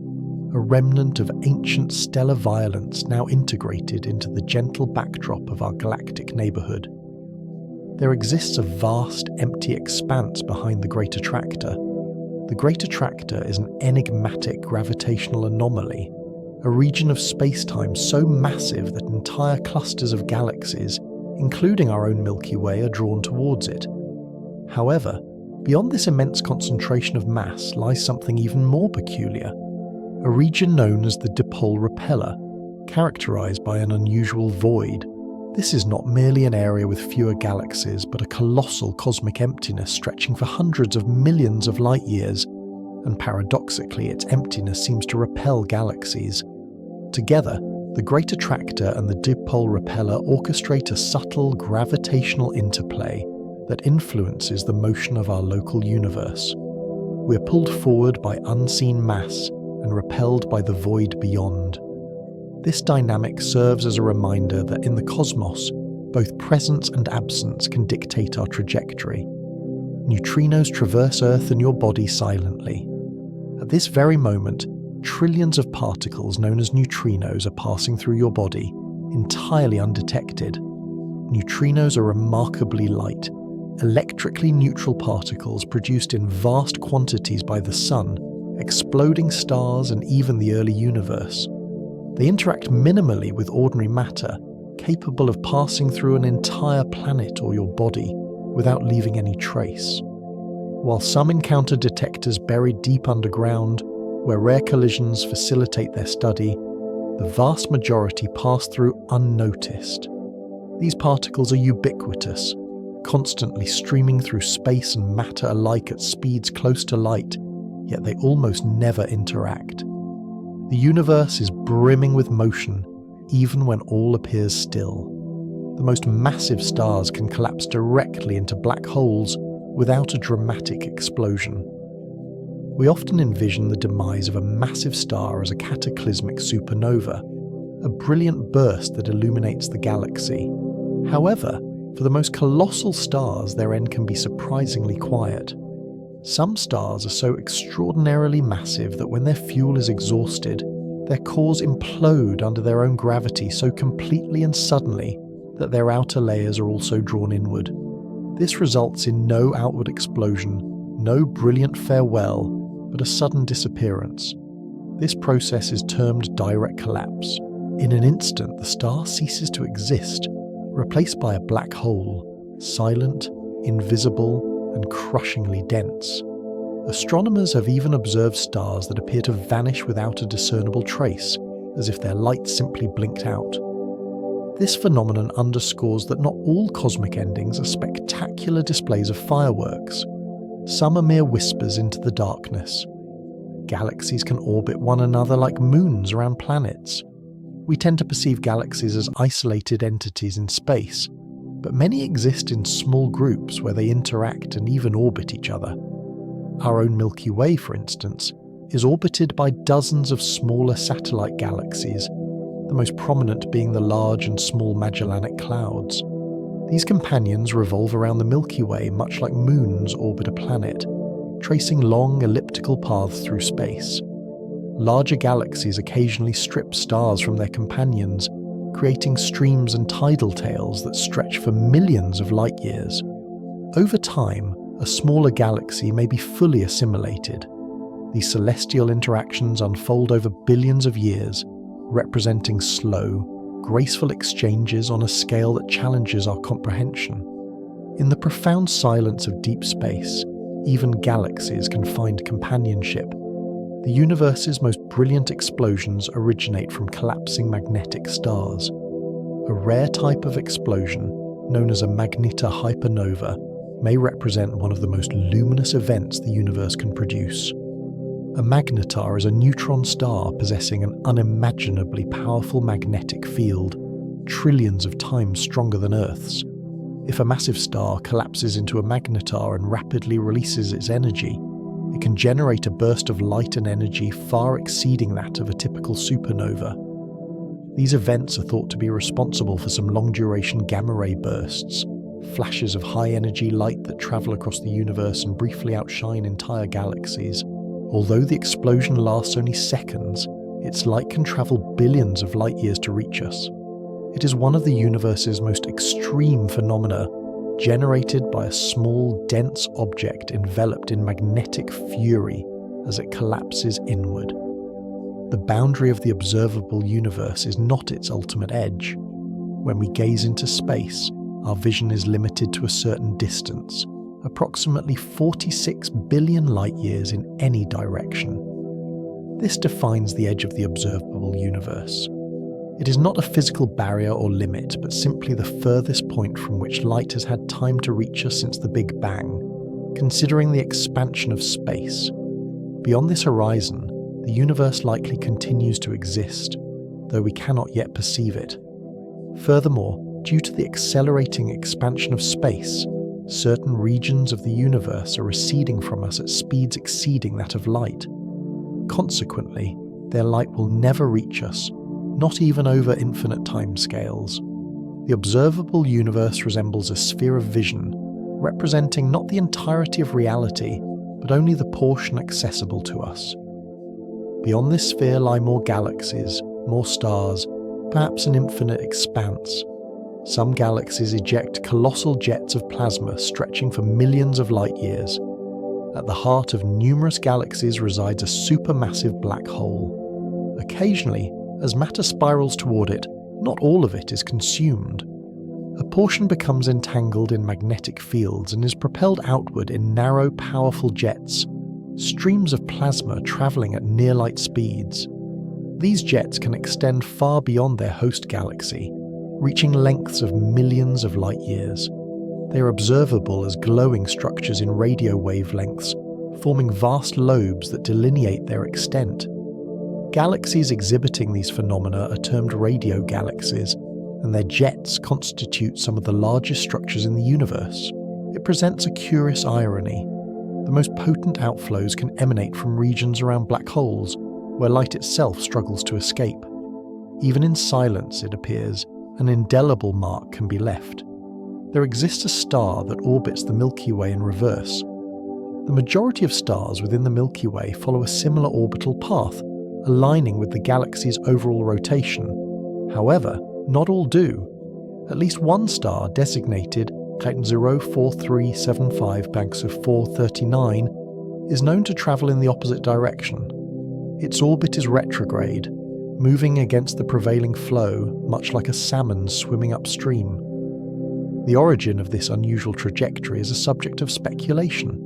Speaker 1: a remnant of ancient stellar violence now integrated into the gentle backdrop of our galactic neighborhood. There exists a vast, empty expanse behind the Great Attractor. The Great Attractor is an enigmatic gravitational anomaly, a region of space-time so massive that entire clusters of galaxies, including our own Milky Way, are drawn towards it. However, beyond this immense concentration of mass lies something even more peculiar, a region known as the dipole repeller, characterized by an unusual void. This is not merely an area with fewer galaxies, but a colossal cosmic emptiness stretching for hundreds of millions of light-years, and paradoxically its emptiness seems to repel galaxies. Together, the Great Attractor and the dipole repeller orchestrate a subtle gravitational interplay that influences the motion of our local universe. We are pulled forward by unseen mass and repelled by the void beyond. This dynamic serves as a reminder that in the cosmos, both presence and absence can dictate our trajectory. Neutrinos traverse Earth and your body silently. At this very moment, trillions of particles known as neutrinos are passing through your body, entirely undetected. Neutrinos are remarkably light, electrically neutral particles produced in vast quantities by the Sun, exploding stars and even the early universe. They interact minimally with ordinary matter, capable of passing through an entire planet or your body without leaving any trace. While some encounter detectors buried deep underground, where rare collisions facilitate their study, the vast majority pass through unnoticed. These particles are ubiquitous, constantly streaming through space and matter alike at speeds close to light, yet they almost never interact. The universe is brimming with motion, even when all appears still. The most massive stars can collapse directly into black holes without a dramatic explosion. We often envision the demise of a massive star as a cataclysmic supernova, a brilliant burst that illuminates the galaxy. However, for the most colossal stars, their end can be surprisingly quiet. Some stars are so extraordinarily massive that when their fuel is exhausted, their cores implode under their own gravity so completely and suddenly that their outer layers are also drawn inward. This results in no outward explosion, no brilliant farewell, but a sudden disappearance. This process is termed direct collapse. In an instant, the star ceases to exist, replaced by a black hole, silent, invisible, and crushingly dense. Astronomers have even observed stars that appear to vanish without a discernible trace, as if their light simply blinked out. This phenomenon underscores that not all cosmic endings are spectacular displays of fireworks. Some are mere whispers into the darkness. galaxies can orbit one another like moons around planets. We tend to perceive galaxies as isolated entities in space, but many exist in small groups where they interact and even orbit each other. Our own Milky Way, for instance, is orbited by dozens of smaller satellite galaxies, the most prominent being the Large and Small Magellanic Clouds. These companions revolve around the Milky Way much like moons orbit a planet, tracing long elliptical paths through space. Larger galaxies occasionally strip stars from their companions, creating streams and tidal tails that stretch for millions of light years. Over time, a smaller galaxy may be fully assimilated. These celestial interactions unfold over billions of years, representing slow, graceful exchanges on a scale that challenges our comprehension. In the profound silence of deep space, even galaxies can find companionship. The universe's most brilliant explosions originate from collapsing magnetic stars. A rare type of explosion, known as a magnetohypernova, may represent one of the most luminous events the universe can produce. A magnetar is a neutron star possessing an unimaginably powerful magnetic field, trillions of times stronger than Earth's. If a massive star collapses into a magnetar and rapidly releases its energy, it can generate a burst of light and energy far exceeding that of a typical supernova. These events are thought to be responsible for some long-duration gamma-ray bursts, flashes of high-energy light that travel across the universe and briefly outshine entire galaxies. Although the explosion lasts only seconds, its light can travel billions of light years to reach us. It is one of the universe's most extreme phenomena, generated by a small, dense object enveloped in magnetic fury as it collapses inward. The boundary of the observable universe is not its ultimate edge. When we gaze into space, our vision is limited to a certain distance, approximately 46 billion light-years in any direction. This defines the edge of the observable universe. It is not a physical barrier or limit, but simply the furthest point from which light has had time to reach us since the Big Bang, considering the expansion of space. Beyond this horizon, the universe likely continues to exist, though we cannot yet perceive it. Furthermore, due to the accelerating expansion of space, certain regions of the universe are receding from us at speeds exceeding that of light. Consequently, their light will never reach us, not even over infinite timescales. The observable universe resembles a sphere of vision, representing not the entirety of reality, but only the portion accessible to us. Beyond this sphere lie more galaxies, more stars, perhaps an infinite expanse. Some galaxies eject colossal jets of plasma stretching for millions of light years. At the heart of numerous galaxies resides a supermassive black hole. Occasionally, as matter spirals toward it, not all of it is consumed. A portion becomes entangled in magnetic fields and is propelled outward in narrow, powerful jets, streams of plasma traveling at near-light speeds. These jets can extend far beyond their host galaxy, reaching lengths of millions of light years. They are observable as glowing structures in radio wavelengths, forming vast lobes that delineate their extent. Galaxies exhibiting these phenomena are termed radio galaxies, and their jets constitute some of the largest structures in the universe. It presents a curious irony. The most potent outflows can emanate from regions around black holes, where light itself struggles to escape. Even in silence, it appears, an indelible mark can be left. There exists a star that orbits the Milky Way in reverse. The majority of stars within the Milky Way follow a similar orbital path, aligning with the galaxy's overall rotation. However, not all do. At least one star, designated Titan 04375 banks of 439, is known to travel in the opposite direction. Its orbit is retrograde, moving against the prevailing flow, much like a salmon swimming upstream. The origin of this unusual trajectory is a subject of speculation.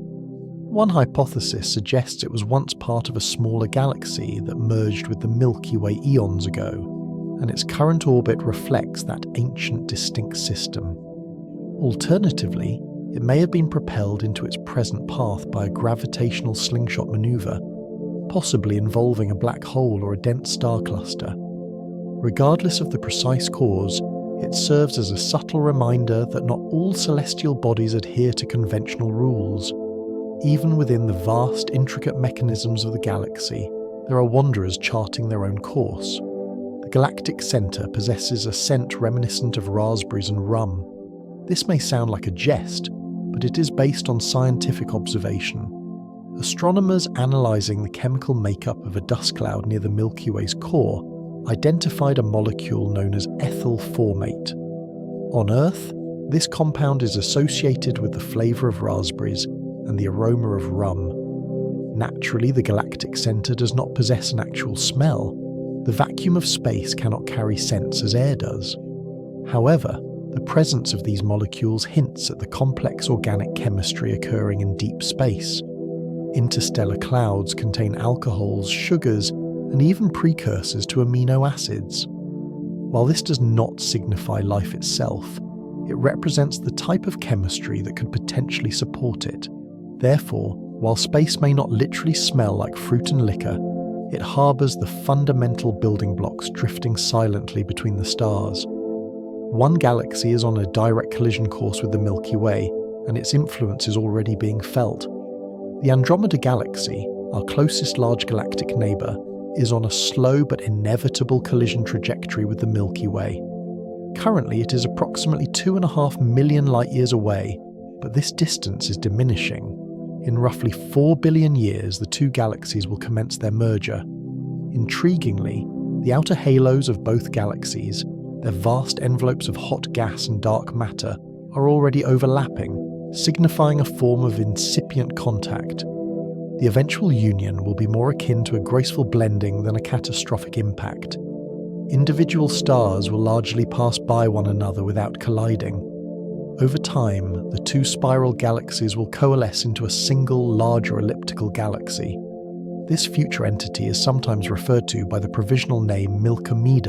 Speaker 1: One hypothesis suggests it was once part of a smaller galaxy that merged with the Milky Way eons ago, and its current orbit reflects that ancient distinct system. Alternatively, it may have been propelled into its present path by a gravitational slingshot maneuver, possibly involving a black hole or a dense star cluster. Regardless of the precise cause, it serves as a subtle reminder that not all celestial bodies adhere to conventional rules. Even within the vast, intricate mechanisms of the galaxy, there are wanderers charting their own course. The galactic centre possesses a scent reminiscent of raspberries and rum. This may sound like a jest, but it is based on scientific observation. Astronomers analysing the chemical makeup of a dust cloud near the Milky Way's core identified a molecule known as ethyl formate. On Earth, this compound is associated with the flavour of raspberries and the aroma of rum. Naturally, the galactic centre does not possess an actual smell. The vacuum of space cannot carry scents as air does. However, the presence of these molecules hints at the complex organic chemistry occurring in deep space. Interstellar clouds contain alcohols, sugars, and even precursors to amino acids. While this does not signify life itself, it represents the type of chemistry that could potentially support it. Therefore, while space may not literally smell like fruit and liquor, it harbours the fundamental building blocks drifting silently between the stars. One galaxy is on a direct collision course with the Milky Way, and its influence is already being felt. The Andromeda Galaxy, our closest large galactic neighbour, is on a slow but inevitable collision trajectory with the Milky Way. Currently, it is approximately 2.5 million light-years away, but this distance is diminishing. In roughly 4 billion years, the two galaxies will commence their merger. Intriguingly, the outer halos of both galaxies, their vast envelopes of hot gas and dark matter, are already overlapping, signifying a form of incipient contact. The eventual union will be more akin to a graceful blending than a catastrophic impact. Individual stars will largely pass by one another without colliding. Over time, the two spiral galaxies will coalesce into a single, larger elliptical galaxy. This future entity is sometimes referred to by the provisional name Milky Way.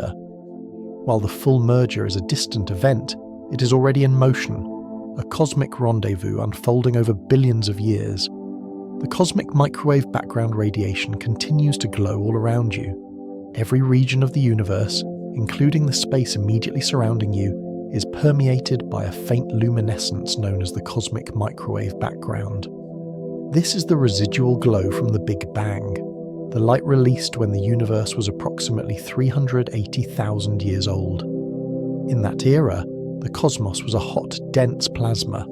Speaker 1: While the full merger is a distant event, it is already in motion, a cosmic rendezvous unfolding over billions of years. The cosmic microwave background radiation continues to glow all around you. Every region of the universe, including the space immediately surrounding you, is permeated by a faint luminescence known as the cosmic microwave background. This is the residual glow from the Big Bang, the light released when the universe was approximately 380,000 years old. In that era, the cosmos was a hot, dense plasma.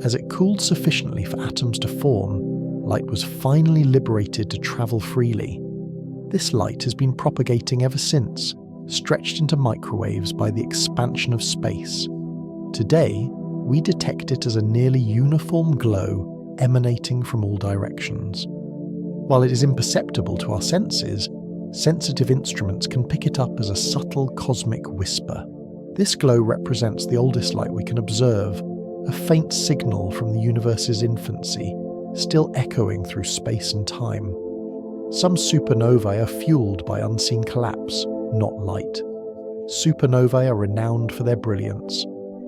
Speaker 1: As it cooled sufficiently for atoms to form, light was finally liberated to travel freely. This light has been propagating ever since, stretched into microwaves by the expansion of space. Today, we detect it as a nearly uniform glow emanating from all directions. While it is imperceptible to our senses, sensitive instruments can pick it up as a subtle cosmic whisper. This glow represents the oldest light we can observe, a faint signal from the universe's infancy, still echoing through space and time. Some supernovae are fueled by unseen collapse, not light. Supernovae are renowned for their brilliance,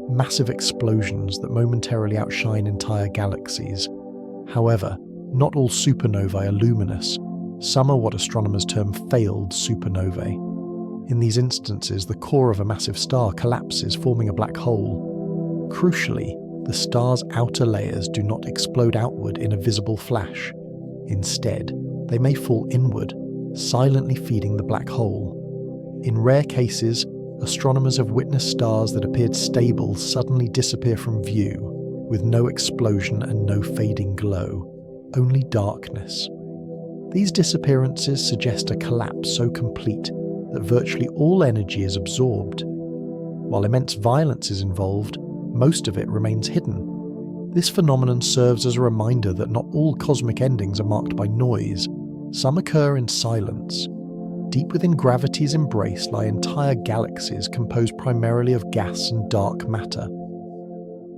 Speaker 1: massive explosions that momentarily outshine entire galaxies. However, not all supernovae are luminous. Some are what astronomers term failed supernovae. In these instances, the core of a massive star collapses, forming a black hole. Crucially, the star's outer layers do not explode outward in a visible flash. Instead, they may fall inward, silently feeding the black hole. In rare cases, astronomers have witnessed stars that appeared stable suddenly disappear from view, with no explosion and no fading glow, only darkness. These disappearances suggest a collapse so complete that virtually all energy is absorbed. While immense violence is involved, most of it remains hidden. This phenomenon serves as a reminder that not all cosmic endings are marked by noise. Some occur in silence. Deep within gravity's embrace lie entire galaxies composed primarily of gas and dark matter.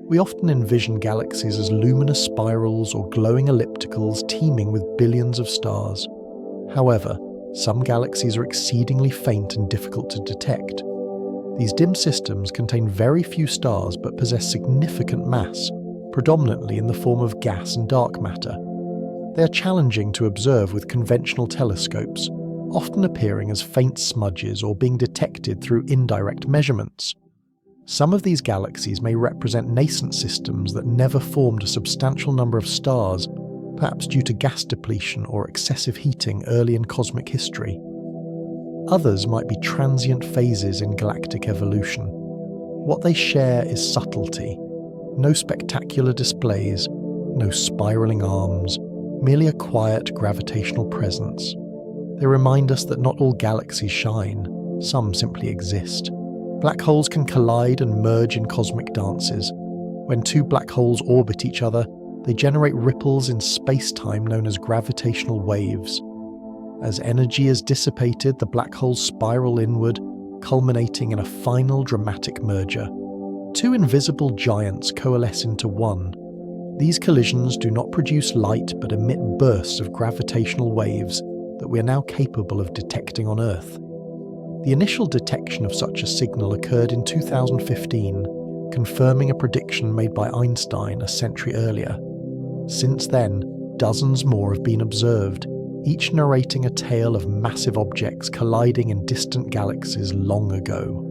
Speaker 1: We often envision galaxies as luminous spirals or glowing ellipticals teeming with billions of stars. However, some galaxies are exceedingly faint and difficult to detect. These dim systems contain very few stars but possess significant mass, predominantly in the form of gas and dark matter. They are challenging to observe with conventional telescopes, often appearing as faint smudges or being detected through indirect measurements. Some of these galaxies may represent nascent systems that never formed a substantial number of stars, perhaps due to gas depletion or excessive heating early in cosmic history. Others might be transient phases in galactic evolution. What they share is subtlety. No spectacular displays, no spiraling arms, merely a quiet gravitational presence. They remind us that not all galaxies shine, some simply exist. Black holes can collide and merge in cosmic dances. When two black holes orbit each other, they generate ripples in space-time known as gravitational waves. As energy is dissipated, the black holes spiral inward, culminating in a final dramatic merger. Two invisible giants coalesce into one. These collisions do not produce light but emit bursts of gravitational waves that we are now capable of detecting on Earth. The initial detection of such a signal occurred in 2015, confirming a prediction made by Einstein a century earlier. Since then, dozens more have been observed, each narrating a tale of massive objects colliding in distant galaxies long ago.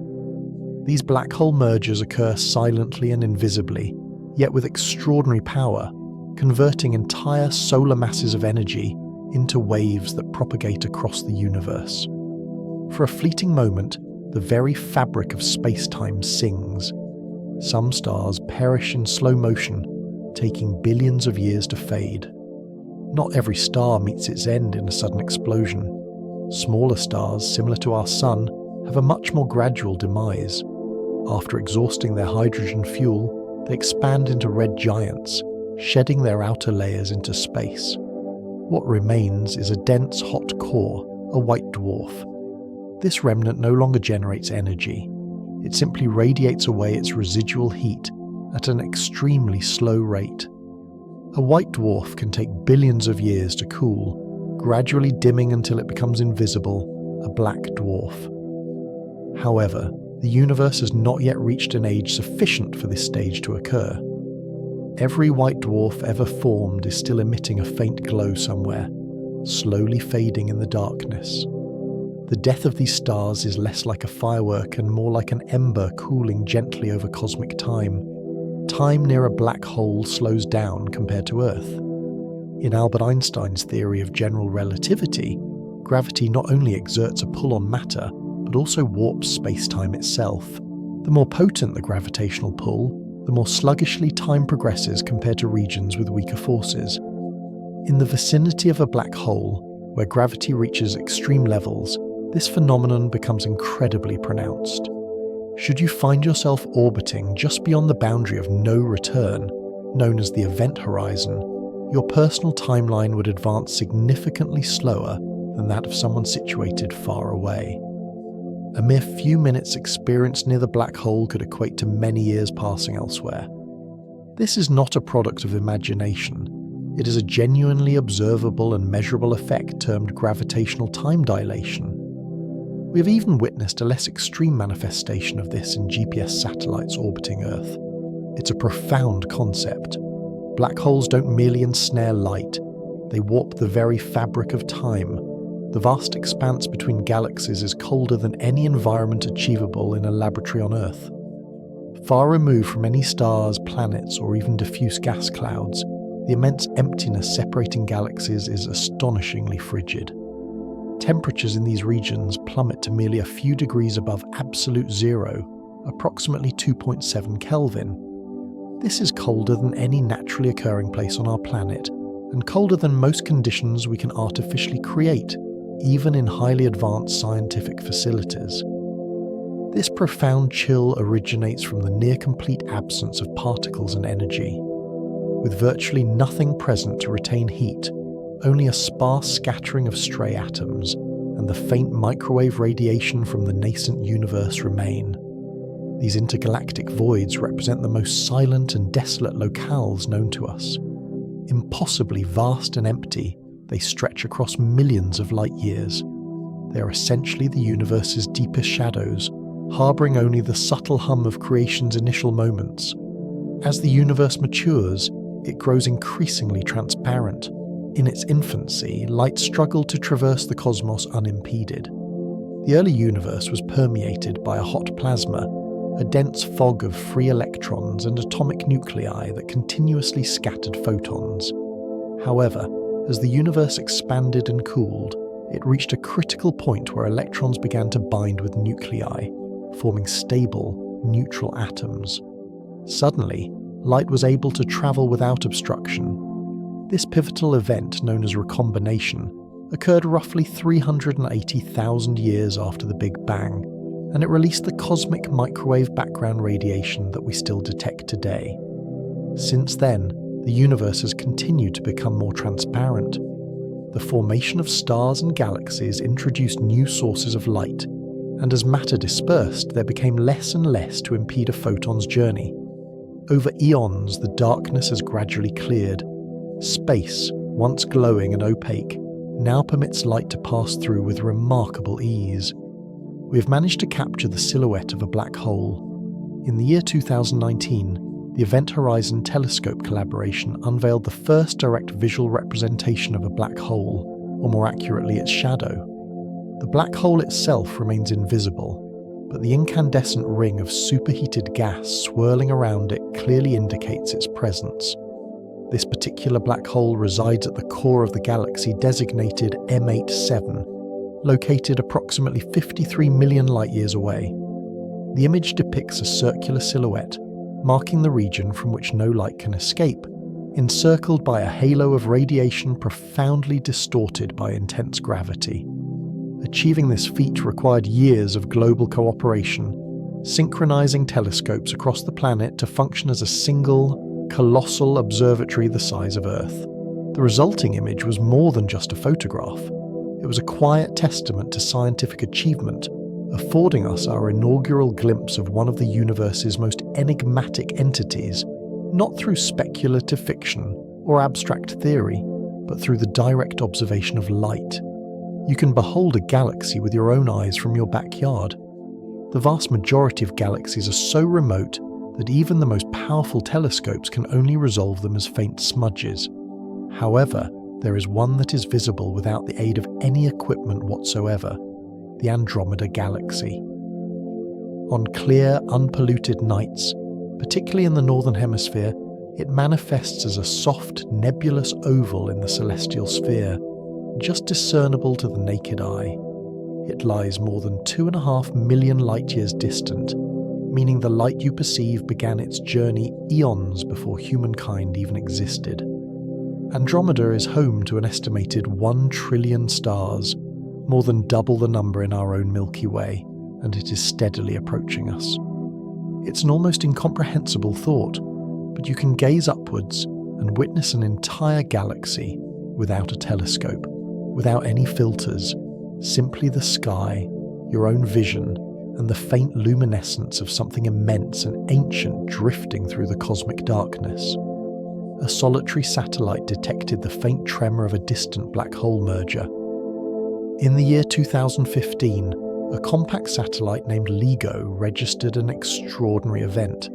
Speaker 1: These black hole mergers occur silently and invisibly, yet with extraordinary power, converting entire solar masses of energy into waves that propagate across the universe. For a fleeting moment, the very fabric of space-time sings. Some stars perish in slow motion, taking billions of years to fade. Not every star meets its end in a sudden explosion. Smaller stars, similar to our Sun, have a much more gradual demise. After exhausting their hydrogen fuel, they expand into red giants, shedding their outer layers into space. What remains is a dense, hot core, a white dwarf. This remnant no longer generates energy. It simply radiates away its residual heat at an extremely slow rate. A white dwarf can take billions of years to cool, gradually dimming until it becomes invisible, a black dwarf. However, the universe has not yet reached an age sufficient for this stage to occur. Every white dwarf ever formed is still emitting a faint glow somewhere, slowly fading in the darkness. The death of these stars is less like a firework and more like an ember cooling gently over cosmic time. Time near a black hole slows down compared to Earth. In Albert Einstein's theory of general relativity, gravity not only exerts a pull on matter, but also warps space-time itself. The more potent the gravitational pull, the more sluggishly time progresses compared to regions with weaker forces. In the vicinity of a black hole, where gravity reaches extreme levels, this phenomenon becomes incredibly pronounced. Should you find yourself orbiting just beyond the boundary of no return, known as the event horizon, your personal timeline would advance significantly slower than that of someone situated far away. A mere few minutes experienced near the black hole could equate to many years passing elsewhere. This is not a product of imagination. It is a genuinely observable and measurable effect termed gravitational time dilation. We have even witnessed a less extreme manifestation of this in GPS satellites orbiting Earth. It's a profound concept. Black holes don't merely ensnare light, they warp the very fabric of time. The vast expanse between galaxies is colder than any environment achievable in a laboratory on Earth. Far removed from any stars, planets, or even diffuse gas clouds, the immense emptiness separating galaxies is astonishingly frigid. Temperatures in these regions plummet to merely a few degrees above absolute zero, approximately 2.7 Kelvin. This is colder than any naturally occurring place on our planet, and colder than most conditions we can artificially create, even in highly advanced scientific facilities. This profound chill originates from the near-complete absence of particles and energy. With virtually nothing present to retain heat, only a sparse scattering of stray atoms and the faint microwave radiation from the nascent universe remain. These intergalactic voids represent the most silent and desolate locales known to us. Impossibly vast and empty, they stretch across millions of light years. They are essentially the universe's deepest shadows, harboring only the subtle hum of creation's initial moments. As the universe matures, it grows increasingly transparent, In its infancy, light struggled to traverse the cosmos unimpeded. The early universe was permeated by a hot plasma, a dense fog of free electrons and atomic nuclei that continuously scattered photons. However, as the universe expanded and cooled, it reached a critical point where electrons began to bind with nuclei, forming stable, neutral atoms. Suddenly, light was able to travel without obstruction. This pivotal event, known as recombination, occurred roughly 380,000 years after the Big Bang, and it released the cosmic microwave background radiation that we still detect today. Since then, the universe has continued to become more transparent. The formation of stars and galaxies introduced new sources of light, and as matter dispersed, there became less and less to impede a photon's journey. Over eons, the darkness has gradually cleared. Space, once glowing and opaque, now permits light to pass through with remarkable ease. We have managed to capture the silhouette of a black hole. In the year 2019, the Event Horizon Telescope collaboration unveiled the first direct visual representation of a black hole, or more accurately, its shadow. The black hole itself remains invisible, but the incandescent ring of superheated gas swirling around it clearly indicates its presence. This particular black hole resides at the core of the galaxy designated M87, located approximately 53 million light-years away. The image depicts a circular silhouette, marking the region from which no light can escape, encircled by a halo of radiation profoundly distorted by intense gravity. Achieving this feat required years of global cooperation, synchronizing telescopes across the planet to function as a single, colossal observatory the size of Earth. The resulting image was more than just a photograph. It was a quiet testament to scientific achievement, affording us our inaugural glimpse of one of the universe's most enigmatic entities, not through speculative fiction or abstract theory, but through the direct observation of light. You can behold a galaxy with your own eyes from your backyard. The vast majority of galaxies are so remote that even the most powerful telescopes can only resolve them as faint smudges. However, there is one that is visible without the aid of any equipment whatsoever: the Andromeda Galaxy. On clear, unpolluted nights, particularly in the Northern Hemisphere, it manifests as a soft, nebulous oval in the celestial sphere, just discernible to the naked eye. It lies more than 2.5 million light-years distant, meaning the light you perceive began its journey eons before humankind even existed. Andromeda is home to an estimated 1 trillion stars, more than double the number in our own Milky Way, and it is steadily approaching us. It's an almost incomprehensible thought, but you can gaze upwards and witness an entire galaxy without a telescope, without any filters, simply the sky, your own vision, and the faint luminescence of something immense and ancient drifting through the cosmic darkness. A solitary satellite detected the faint tremor of a distant black hole merger. In the year 2015, a compact satellite named LIGO registered an extraordinary event.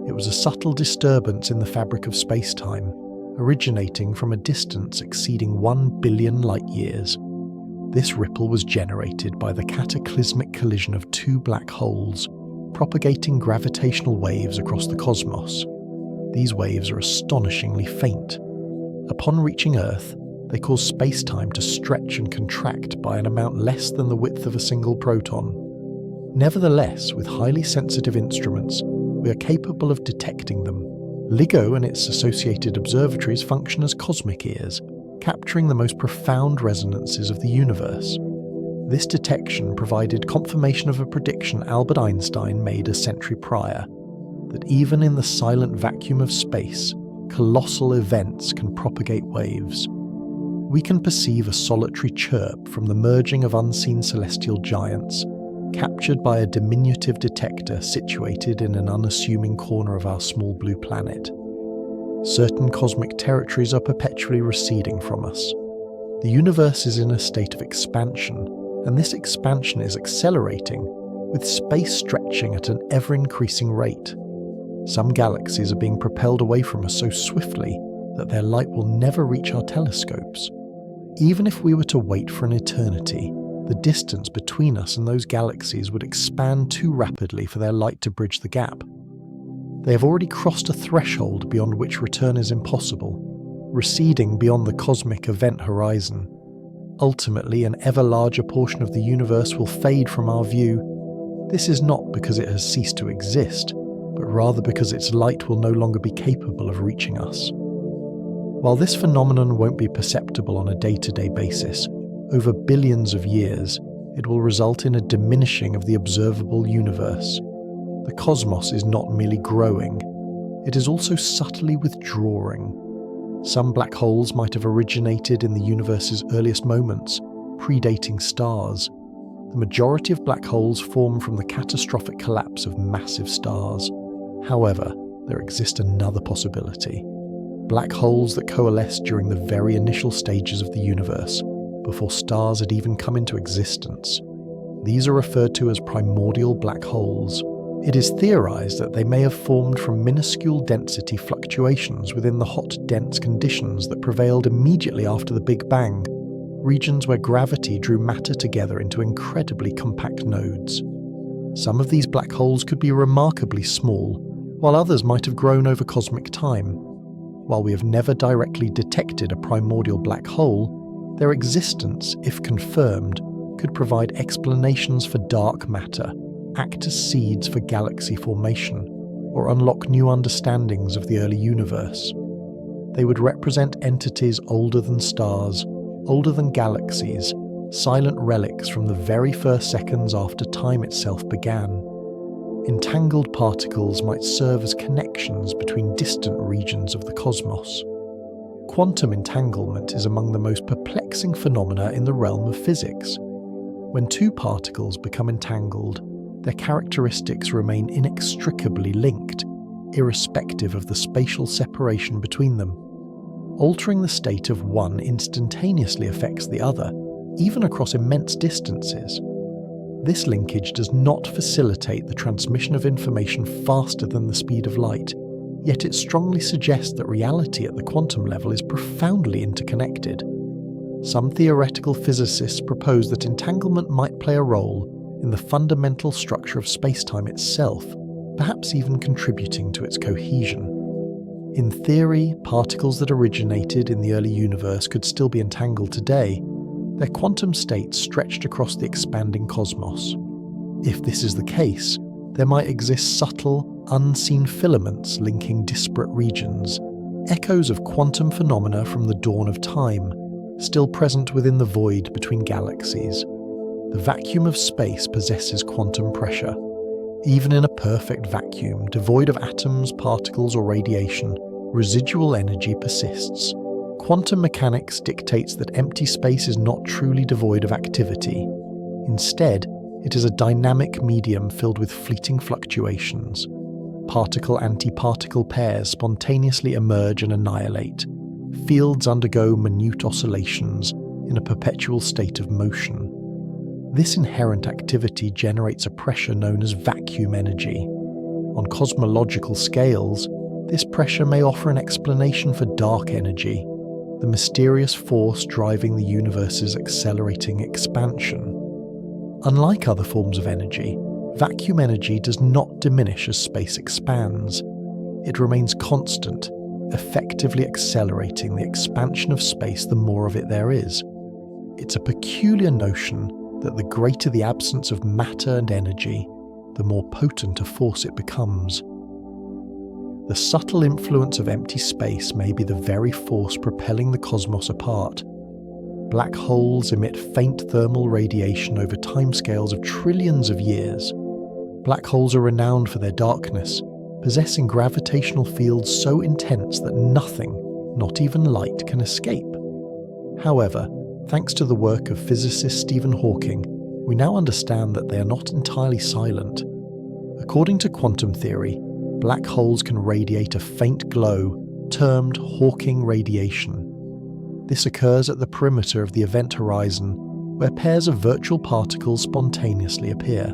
Speaker 1: It was a subtle disturbance in the fabric of space-time, originating from a distance exceeding 1 billion light-years. This ripple was generated by the cataclysmic collision of two black holes, propagating gravitational waves across the cosmos. These waves are astonishingly faint. Upon reaching Earth, they cause space-time to stretch and contract by an amount less than the width of a single proton. Nevertheless, with highly sensitive instruments, we are capable of detecting them. LIGO and its associated observatories function as cosmic ears, capturing the most profound resonances of the universe. This detection provided confirmation of a prediction Albert Einstein made a century prior, that even in the silent vacuum of space, colossal events can propagate waves. We can perceive a solitary chirp from the merging of unseen celestial giants, captured by a diminutive detector situated in an unassuming corner of our small blue planet. Certain cosmic territories are perpetually receding from us. The universe is in a state of expansion, and this expansion is accelerating, with space stretching at an ever-increasing rate. Some galaxies are being propelled away from us so swiftly that their light will never reach our telescopes. Even if we were to wait for an eternity, the distance between us and those galaxies would expand too rapidly for their light to bridge the gap. They have already crossed a threshold beyond which return is impossible, receding beyond the cosmic event horizon. Ultimately, an ever larger portion of the universe will fade from our view. This is not because it has ceased to exist, but rather because its light will no longer be capable of reaching us. While this phenomenon won't be perceptible on a day-to-day basis, over billions of years, it will result in a diminishing of the observable universe. The cosmos is not merely growing, it is also subtly withdrawing. Some black holes might have originated in the universe's earliest moments, predating stars. The majority of black holes form from the catastrophic collapse of massive stars. However, there exists another possibility. Black holes that coalesced during the very initial stages of the universe, before stars had even come into existence. These are referred to as primordial black holes. It is theorized that they may have formed from minuscule density fluctuations within the hot, dense conditions that prevailed immediately after the Big Bang, regions where gravity drew matter together into incredibly compact nodes. Some of these black holes could be remarkably small, while others might have grown over cosmic time. While we have never directly detected a primordial black hole, their existence, if confirmed, could provide explanations for dark matter, act as seeds for galaxy formation, or unlock new understandings of the early universe. They would represent entities older than stars, older than galaxies, silent relics from the very first seconds after time itself began. Entangled particles might serve as connections between distant regions of the cosmos. Quantum entanglement is among the most perplexing phenomena in the realm of physics. When two particles become entangled, their characteristics remain inextricably linked, irrespective of the spatial separation between them. Altering the state of one instantaneously affects the other, even across immense distances. This linkage does not facilitate the transmission of information faster than the speed of light, yet it strongly suggests that reality at the quantum level is profoundly interconnected. Some theoretical physicists propose that entanglement might play a role in the fundamental structure of spacetime itself, perhaps even contributing to its cohesion. In theory, particles that originated in the early universe could still be entangled today, their quantum states stretched across the expanding cosmos. If this is the case, there might exist subtle, unseen filaments linking disparate regions, echoes of quantum phenomena from the dawn of time, still present within the void between galaxies. The vacuum of space possesses quantum pressure. Even in a perfect vacuum, devoid of atoms, particles, or radiation, residual energy persists. Quantum mechanics dictates that empty space is not truly devoid of activity. Instead, it is a dynamic medium filled with fleeting fluctuations. Particle-antiparticle pairs spontaneously emerge and annihilate. Fields undergo minute oscillations in a perpetual state of motion. This inherent activity generates a pressure known as vacuum energy. On cosmological scales, this pressure may offer an explanation for dark energy, the mysterious force driving the universe's accelerating expansion. Unlike other forms of energy, vacuum energy does not diminish as space expands. It remains constant, effectively accelerating the expansion of space the more of it there is. It's a peculiar notion that the greater the absence of matter and energy, the more potent a force it becomes. The subtle influence of empty space may be the very force propelling the cosmos apart. Black holes emit faint thermal radiation over timescales of trillions of years. Black holes are renowned for their darkness, possessing gravitational fields so intense that nothing, not even light, can escape. However, thanks to the work of physicist Stephen Hawking, we now understand that they are not entirely silent. According to quantum theory, black holes can radiate a faint glow, termed Hawking radiation. This occurs at the perimeter of the event horizon, where pairs of virtual particles spontaneously appear.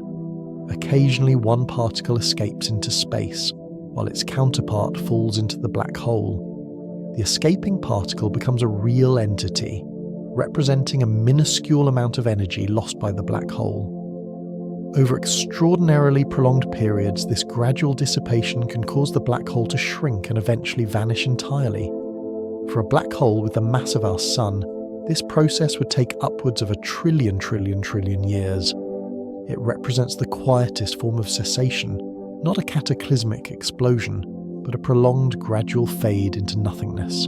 Speaker 1: Occasionally one particle escapes into space, while its counterpart falls into the black hole. the escaping particle becomes a real entity, representing a minuscule amount of energy lost by the black hole. Over extraordinarily prolonged periods, this gradual dissipation can cause the black hole to shrink and eventually vanish entirely. For a black hole with the mass of our Sun, this process would take upwards of 1 trillion years. It represents the quietest form of cessation, not a cataclysmic explosion, but a prolonged gradual fade into nothingness.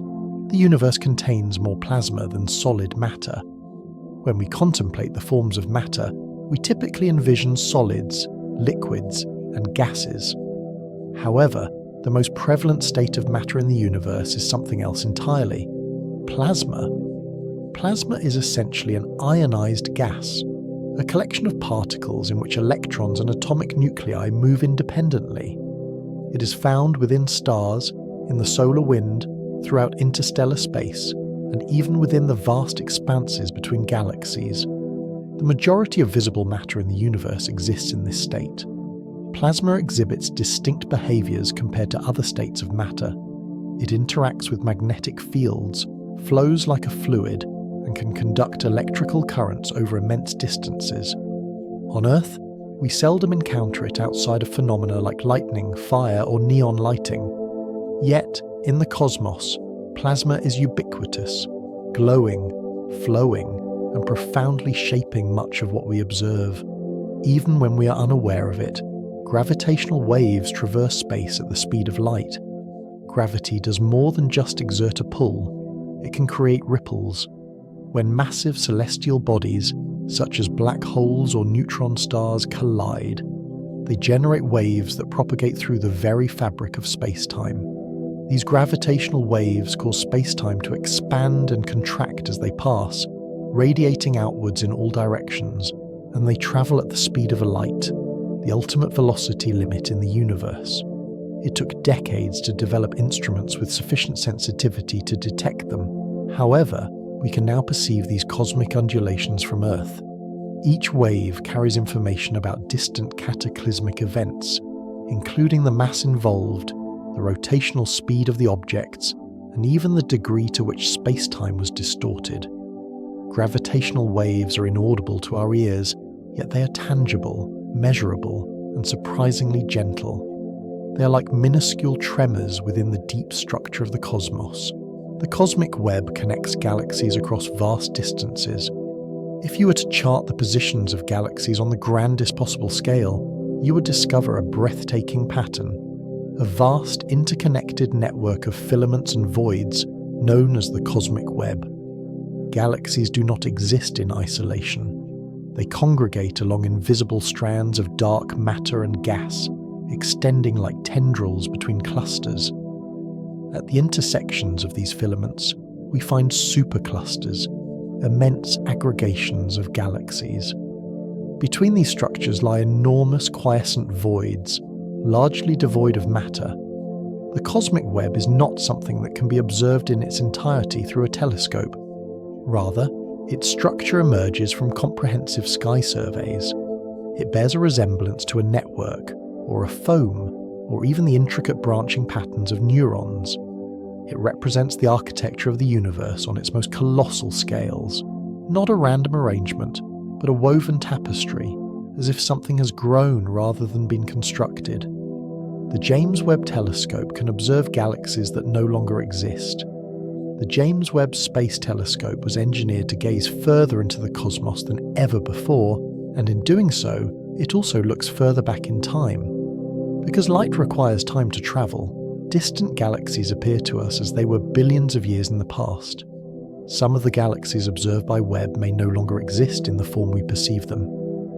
Speaker 1: The universe contains more plasma than solid matter. When we contemplate the forms of matter, we typically envision solids, liquids, and gases. However, the most prevalent state of matter in the universe is something else entirely: plasma. Plasma is essentially an ionized gas, a collection of particles in which electrons and atomic nuclei move independently. It is found within stars, in the solar wind, throughout interstellar space, and even within the vast expanses between galaxies. The majority of visible matter in the universe exists in this state. Plasma exhibits distinct behaviors compared to other states of matter. It interacts with magnetic fields, flows like a fluid, and can conduct electrical currents over immense distances. On Earth, we seldom encounter it outside of phenomena like lightning, fire, or neon lighting. Yet, in the cosmos, plasma is ubiquitous, glowing, flowing, and profoundly shaping much of what we observe. Even when we are unaware of it, gravitational waves traverse space at the speed of light. Gravity does more than just exert a pull. It can create ripples. When massive celestial bodies, such as black holes or neutron stars, collide, they generate waves that propagate through the very fabric of space-time. These gravitational waves cause space-time to expand and contract as they pass, radiating outwards in all directions, and they travel at the speed of a light, the ultimate velocity limit in the universe. It took decades to develop instruments with sufficient sensitivity to detect them. However, we can now perceive these cosmic undulations from Earth. Each wave carries information about distant cataclysmic events, including the mass involved, the rotational speed of the objects, and even the degree to which space-time was distorted. Gravitational waves are inaudible to our ears, yet they are tangible, measurable, and surprisingly gentle. They are like minuscule tremors within the deep structure of the cosmos. The cosmic web connects galaxies across vast distances. If you were to chart the positions of galaxies on the grandest possible scale, you would discover a breathtaking pattern, a vast interconnected network of filaments and voids known as the cosmic web. Galaxies do not exist in isolation. They congregate along invisible strands of dark matter and gas, extending like tendrils between clusters. At the intersections of these filaments, we find superclusters, immense aggregations of galaxies. Between these structures lie enormous quiescent voids, largely devoid of matter. The cosmic web is not something that can be observed in its entirety through a telescope. Rather, its structure emerges from comprehensive sky surveys. It bears a resemblance to a network, or a foam, or even the intricate branching patterns of neurons. It represents the architecture of the universe on its most colossal scales, not a random arrangement, but a woven tapestry, as if something has grown rather than been constructed. The James Webb Telescope can observe galaxies that no longer exist. The James Webb Space Telescope was engineered to gaze further into the cosmos than ever before, and in doing so, it also looks further back in time. Because light requires time to travel, distant galaxies appear to us as they were billions of years in the past. Some of the galaxies observed by Webb may no longer exist in the form we perceive them.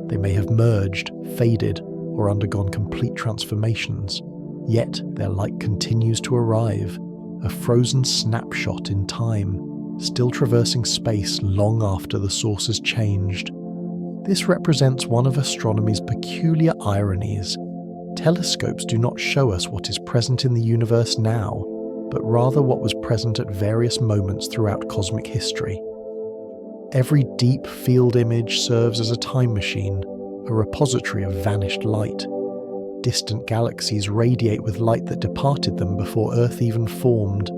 Speaker 1: They may have merged, faded, or undergone complete transformations. Yet their light continues to arrive, a frozen snapshot in time, still traversing space long after the source has changed. This represents one of astronomy's peculiar ironies. Telescopes do not show us what is present in the universe now, but rather what was present at various moments throughout cosmic history. Every deep field image serves as a time machine, a repository of vanished light. Distant galaxies radiate with light that departed them before Earth even formed.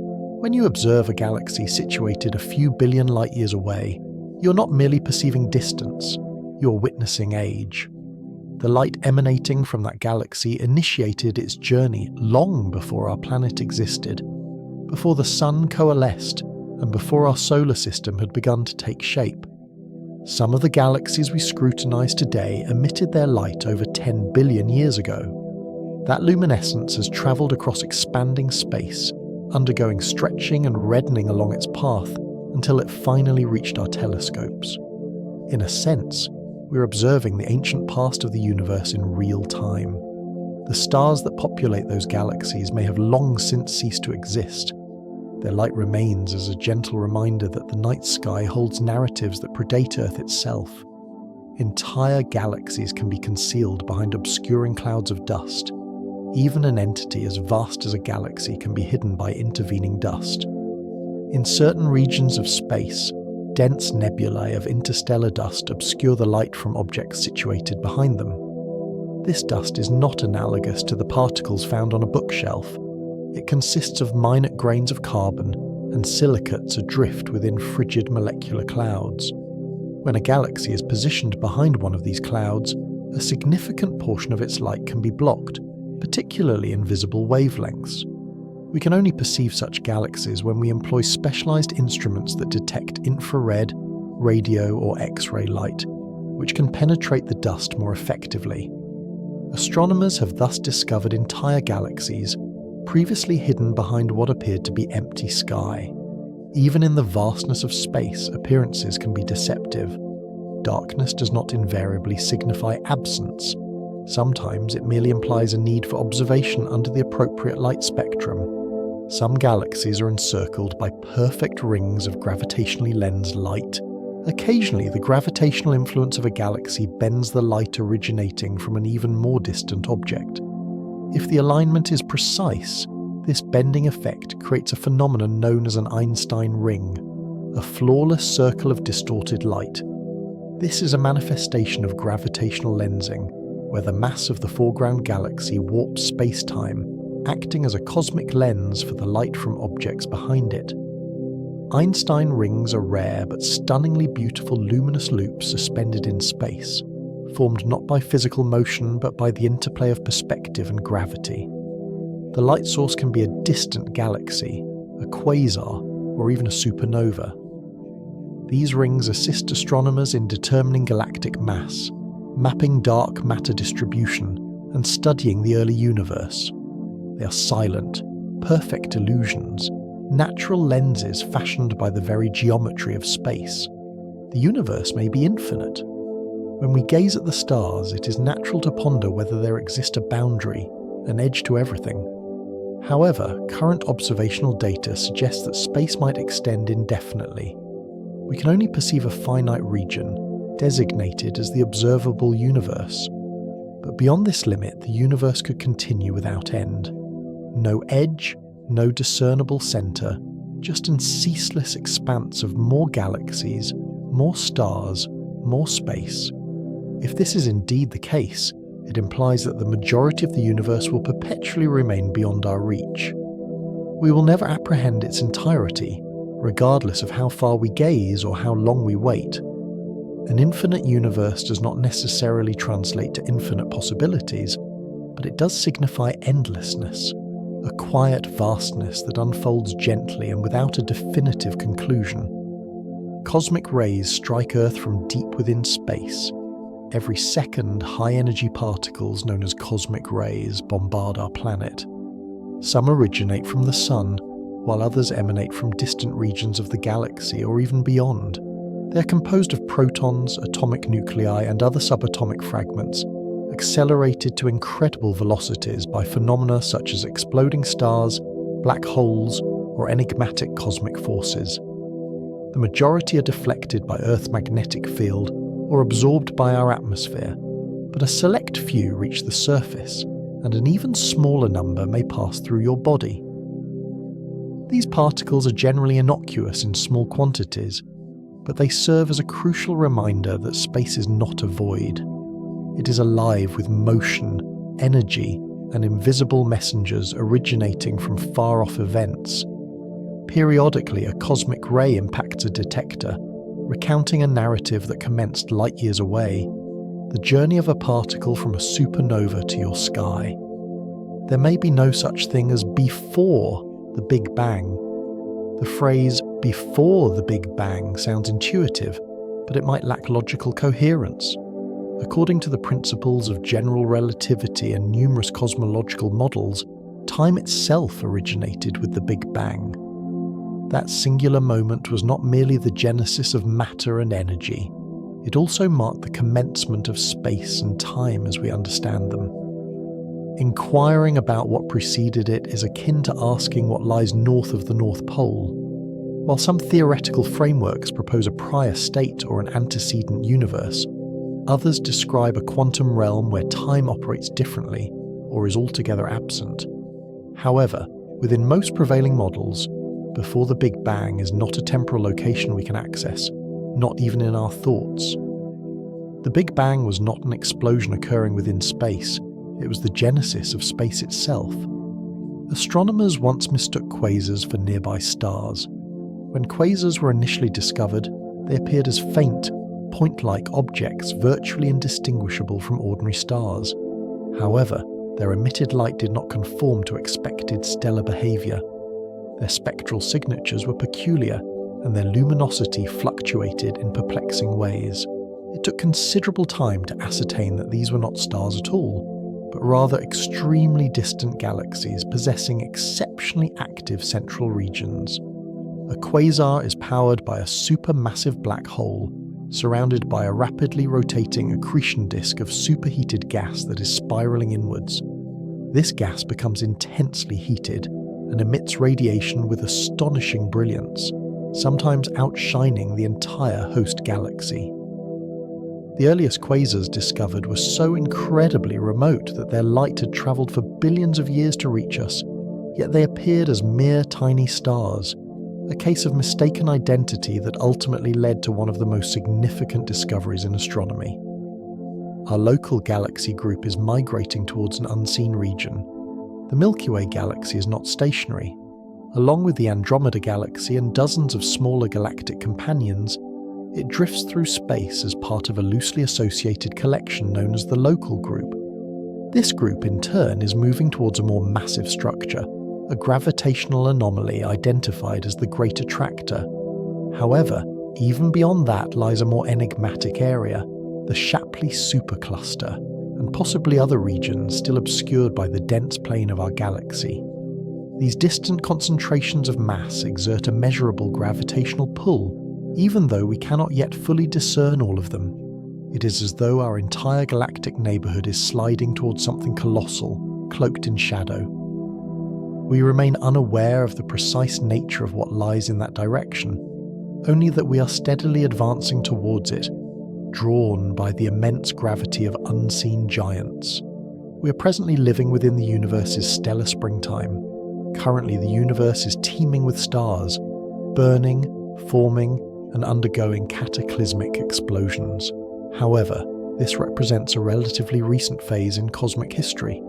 Speaker 1: When you observe a galaxy situated a few billion light-years away, you're not merely perceiving distance, you're witnessing age. The light emanating from that galaxy initiated its journey long before our planet existed, before the sun coalesced, and before our solar system had begun to take shape. Some of the galaxies we scrutinize today emitted their light over 10 billion years ago. That luminescence has travelled across expanding space, undergoing stretching and reddening along its path until it finally reached our telescopes. In a sense, we're observing the ancient past of the universe in real time. The stars that populate those galaxies may have long since ceased to exist. Their light remains as a gentle reminder that the night sky holds narratives that predate Earth itself. Entire galaxies can be concealed behind obscuring clouds of dust. Even an entity as vast as a galaxy can be hidden by intervening dust. In certain regions of space, dense nebulae of interstellar dust obscure the light from objects situated behind them. This dust is not analogous to the particles found on a bookshelf. It consists of minute grains of carbon and silicates adrift within frigid molecular clouds. When a galaxy is positioned behind one of these clouds, a significant portion of its light can be blocked, particularly in visible wavelengths. We can only perceive such galaxies when we employ specialized instruments that detect infrared, radio, or X-ray light, which can penetrate the dust more effectively. Astronomers have thus discovered entire galaxies previously hidden behind what appeared to be empty sky. Even in the vastness of space, appearances can be deceptive. Darkness does not invariably signify absence. Sometimes it merely implies a need for observation under the appropriate light spectrum. Some galaxies are encircled by perfect rings of gravitationally lensed light. Occasionally, the gravitational influence of a galaxy bends the light originating from an even more distant object. If the alignment is precise, this bending effect creates a phenomenon known as an Einstein ring, a flawless circle of distorted light. This is a manifestation of gravitational lensing, where the mass of the foreground galaxy warps space-time, acting as a cosmic lens for the light from objects behind it. Einstein rings are rare but stunningly beautiful luminous loops suspended in space, formed not by physical motion but by the interplay of perspective and gravity. The light source can be a distant galaxy, a quasar, or even a supernova. These rings assist astronomers in determining galactic mass, mapping dark matter distribution, and studying the early universe. They are silent, perfect illusions, natural lenses fashioned by the very geometry of space. The universe may be infinite. When we gaze at the stars, it is natural to ponder whether there exists a boundary, an edge to everything. However, current observational data suggests that space might extend indefinitely. We can only perceive a finite region, designated as the observable universe. But beyond this limit, the universe could continue without end. No edge, no discernible centre, just an ceaseless expanse of more galaxies, more stars, more space. If this is indeed the case, it implies that the majority of the universe will perpetually remain beyond our reach. We will never apprehend its entirety, regardless of how far we gaze or how long we wait. An infinite universe does not necessarily translate to infinite possibilities, but it does signify endlessness, a quiet vastness that unfolds gently and without a definitive conclusion. Cosmic rays strike Earth from deep within space. Every second, high-energy particles known as cosmic rays bombard our planet. Some originate from the Sun, while others emanate from distant regions of the galaxy or even beyond. They are composed of protons, atomic nuclei, and other subatomic fragments, accelerated to incredible velocities by phenomena such as exploding stars, black holes, or enigmatic cosmic forces. The majority are deflected by Earth's magnetic field or absorbed by our atmosphere, but a select few reach the surface, and an even smaller number may pass through your body. These particles are generally innocuous in small quantities, but they serve as a crucial reminder that space is not a void. It is alive with motion, energy, and invisible messengers originating from far-off events. Periodically, a cosmic ray impacts a detector, recounting a narrative that commenced light years away, the journey of a particle from a supernova to your sky. There may be no such thing as before the Big Bang. The phrase before the Big Bang sounds intuitive, but it might lack logical coherence. According to the principles of general relativity and numerous cosmological models, time itself originated with the Big Bang. That singular moment was not merely the genesis of matter and energy, it also marked the commencement of space and time as we understand them. Inquiring about what preceded it is akin to asking what lies north of the North Pole. While some theoretical frameworks propose a prior state or an antecedent universe, others describe a quantum realm where time operates differently or is altogether absent. However, within most prevailing models, before the Big Bang is not a temporal location we can access, not even in our thoughts. The Big Bang was not an explosion occurring within space, it was the genesis of space itself. Astronomers once mistook quasars for nearby stars. When quasars were initially discovered, they appeared as faint, point-like objects virtually indistinguishable from ordinary stars. However, their emitted light did not conform to expected stellar behavior. Their spectral signatures were peculiar, and their luminosity fluctuated in perplexing ways. It took considerable time to ascertain that these were not stars at all, but rather extremely distant galaxies possessing exceptionally active central regions. A quasar is powered by a supermassive black hole, surrounded by a rapidly rotating accretion disk of superheated gas that is spiraling inwards. This gas becomes intensely heated and emits radiation with astonishing brilliance, sometimes outshining the entire host galaxy. The earliest quasars discovered were so incredibly remote that their light had travelled for billions of years to reach us, yet they appeared as mere tiny stars, a case of mistaken identity that ultimately led to one of the most significant discoveries in astronomy. Our local galaxy group is migrating towards an unseen region. The Milky Way galaxy is not stationary. Along with the Andromeda galaxy and dozens of smaller galactic companions, it drifts through space as part of a loosely associated collection known as the local group. This group, in turn, is moving towards a more massive structure, a gravitational anomaly identified as the Great Attractor. However, even beyond that lies a more enigmatic area, the Shapley supercluster, and possibly other regions still obscured by the dense plane of our galaxy. These distant concentrations of mass exert a measurable gravitational pull, even though we cannot yet fully discern all of them. It is as though our entire galactic neighbourhood is sliding towards something colossal, cloaked in shadow. We remain unaware of the precise nature of what lies in that direction, only that we are steadily advancing towards it, drawn by the immense gravity of unseen giants. We are presently living within the universe's stellar springtime. Currently, the universe is teeming with stars, burning, forming, and undergoing cataclysmic explosions. However, this represents a relatively recent phase in cosmic history.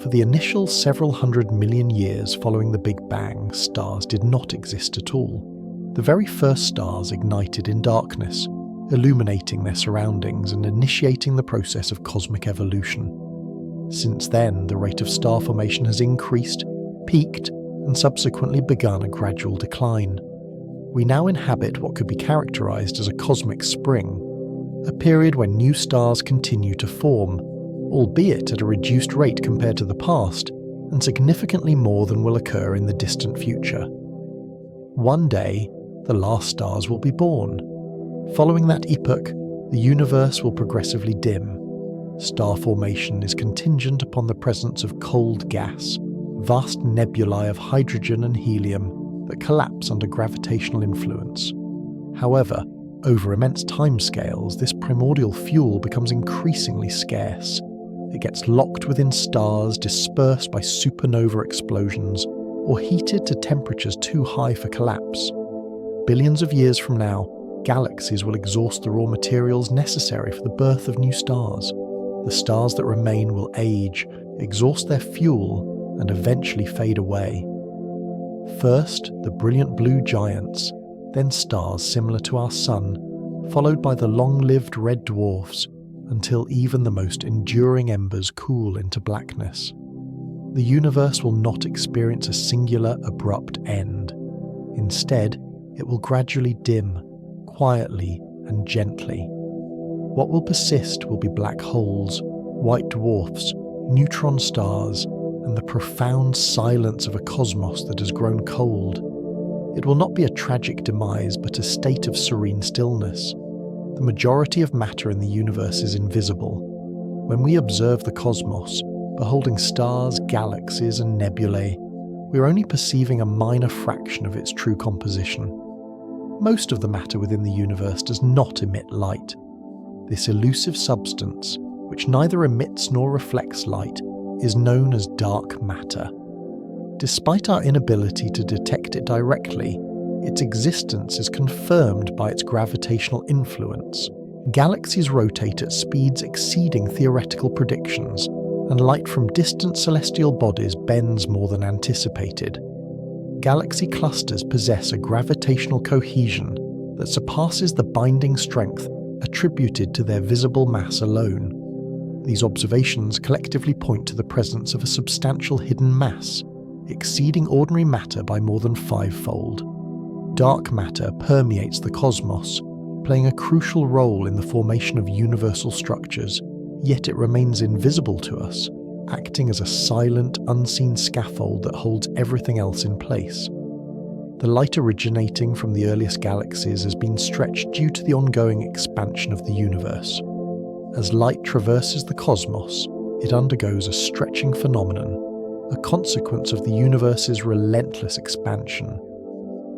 Speaker 1: For the initial several hundred million years following the Big Bang, stars did not exist at all. The very first stars ignited in darkness, illuminating their surroundings and initiating the process of cosmic evolution. Since then, the rate of star formation has increased, peaked, and subsequently begun a gradual decline. We now inhabit what could be characterized as a cosmic spring, a period when new stars continue to form, albeit at a reduced rate compared to the past, and significantly more than will occur in the distant future. One day, the last stars will be born. Following that epoch, the universe will progressively dim. Star formation is contingent upon the presence of cold gas, vast nebulae of hydrogen and helium that collapse under gravitational influence. However, over immense timescales, this primordial fuel becomes increasingly scarce. It gets locked within stars dispersed by supernova explosions, or heated to temperatures too high for collapse. Billions of years from now, galaxies will exhaust the raw materials necessary for the birth of new stars. The stars that remain will age, exhaust their fuel, and eventually fade away. First, the brilliant blue giants, then stars similar to our Sun, followed by the long-lived red dwarfs, until even the most enduring embers cool into blackness. The universe will not experience a singular, abrupt end. Instead, it will gradually dim, quietly and gently. What will persist will be black holes, white dwarfs, neutron stars, and the profound silence of a cosmos that has grown cold. It will not be a tragic demise, but a state of serene stillness. The majority of matter in the universe is invisible. When we observe the cosmos, beholding stars, galaxies, and nebulae, we are only perceiving a minor fraction of its true composition. Most of the matter within the universe does not emit light. This elusive substance, which neither emits nor reflects light, is known as dark matter. Despite our inability to detect it directly, its existence is confirmed by its gravitational influence. Galaxies rotate at speeds exceeding theoretical predictions, and light from distant celestial bodies bends more than anticipated. Galaxy clusters possess a gravitational cohesion that surpasses the binding strength attributed to their visible mass alone. These observations collectively point to the presence of a substantial hidden mass, exceeding ordinary matter by more than fivefold. Dark matter permeates the cosmos, playing a crucial role in the formation of universal structures, yet it remains invisible to us, acting as a silent, unseen scaffold that holds everything else in place. The light originating from the earliest galaxies has been stretched due to the ongoing expansion of the universe. As light traverses the cosmos, it undergoes a stretching phenomenon, a consequence of the universe's relentless expansion.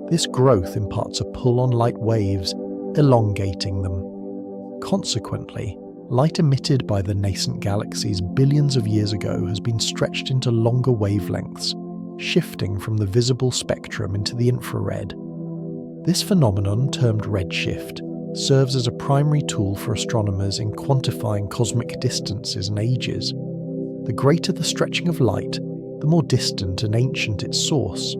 Speaker 1: This growth imparts a pull on light waves, elongating them. Consequently, light emitted by the nascent galaxies billions of years ago has been stretched into longer wavelengths, shifting from the visible spectrum into the infrared. This phenomenon, termed redshift, serves as a primary tool for astronomers in quantifying cosmic distances and ages. The greater the stretching of light, the more distant and ancient its source.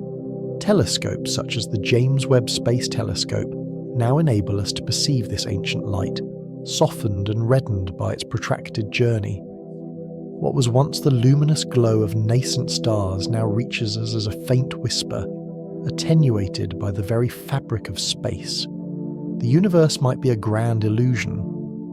Speaker 1: Telescopes such as the James Webb Space Telescope now enable us to perceive this ancient light, softened and reddened by its protracted journey. What was once the luminous glow of nascent stars now reaches us as a faint whisper, attenuated by the very fabric of space. The universe might be a grand illusion,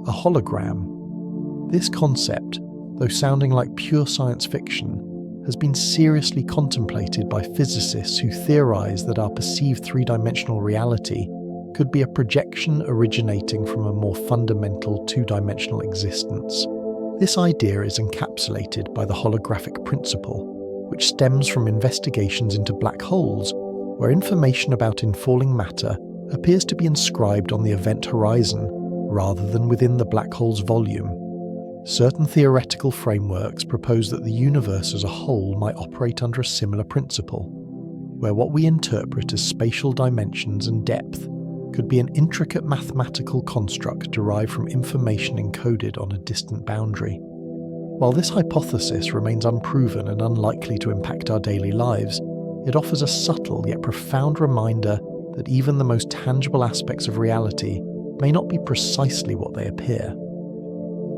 Speaker 1: a hologram. This concept, though sounding like pure science fiction, has been seriously contemplated by physicists who theorize that our perceived three-dimensional reality could be a projection originating from a more fundamental two-dimensional existence. This idea is encapsulated by the holographic principle, which stems from investigations into black holes, where information about infalling matter appears to be inscribed on the event horizon rather than within the black hole's volume. Certain theoretical frameworks propose that the universe as a whole might operate under a similar principle, where what we interpret as spatial dimensions and depth could be an intricate mathematical construct derived from information encoded on a distant boundary. While this hypothesis remains unproven and unlikely to impact our daily lives, it offers a subtle yet profound reminder that even the most tangible aspects of reality may not be precisely what they appear.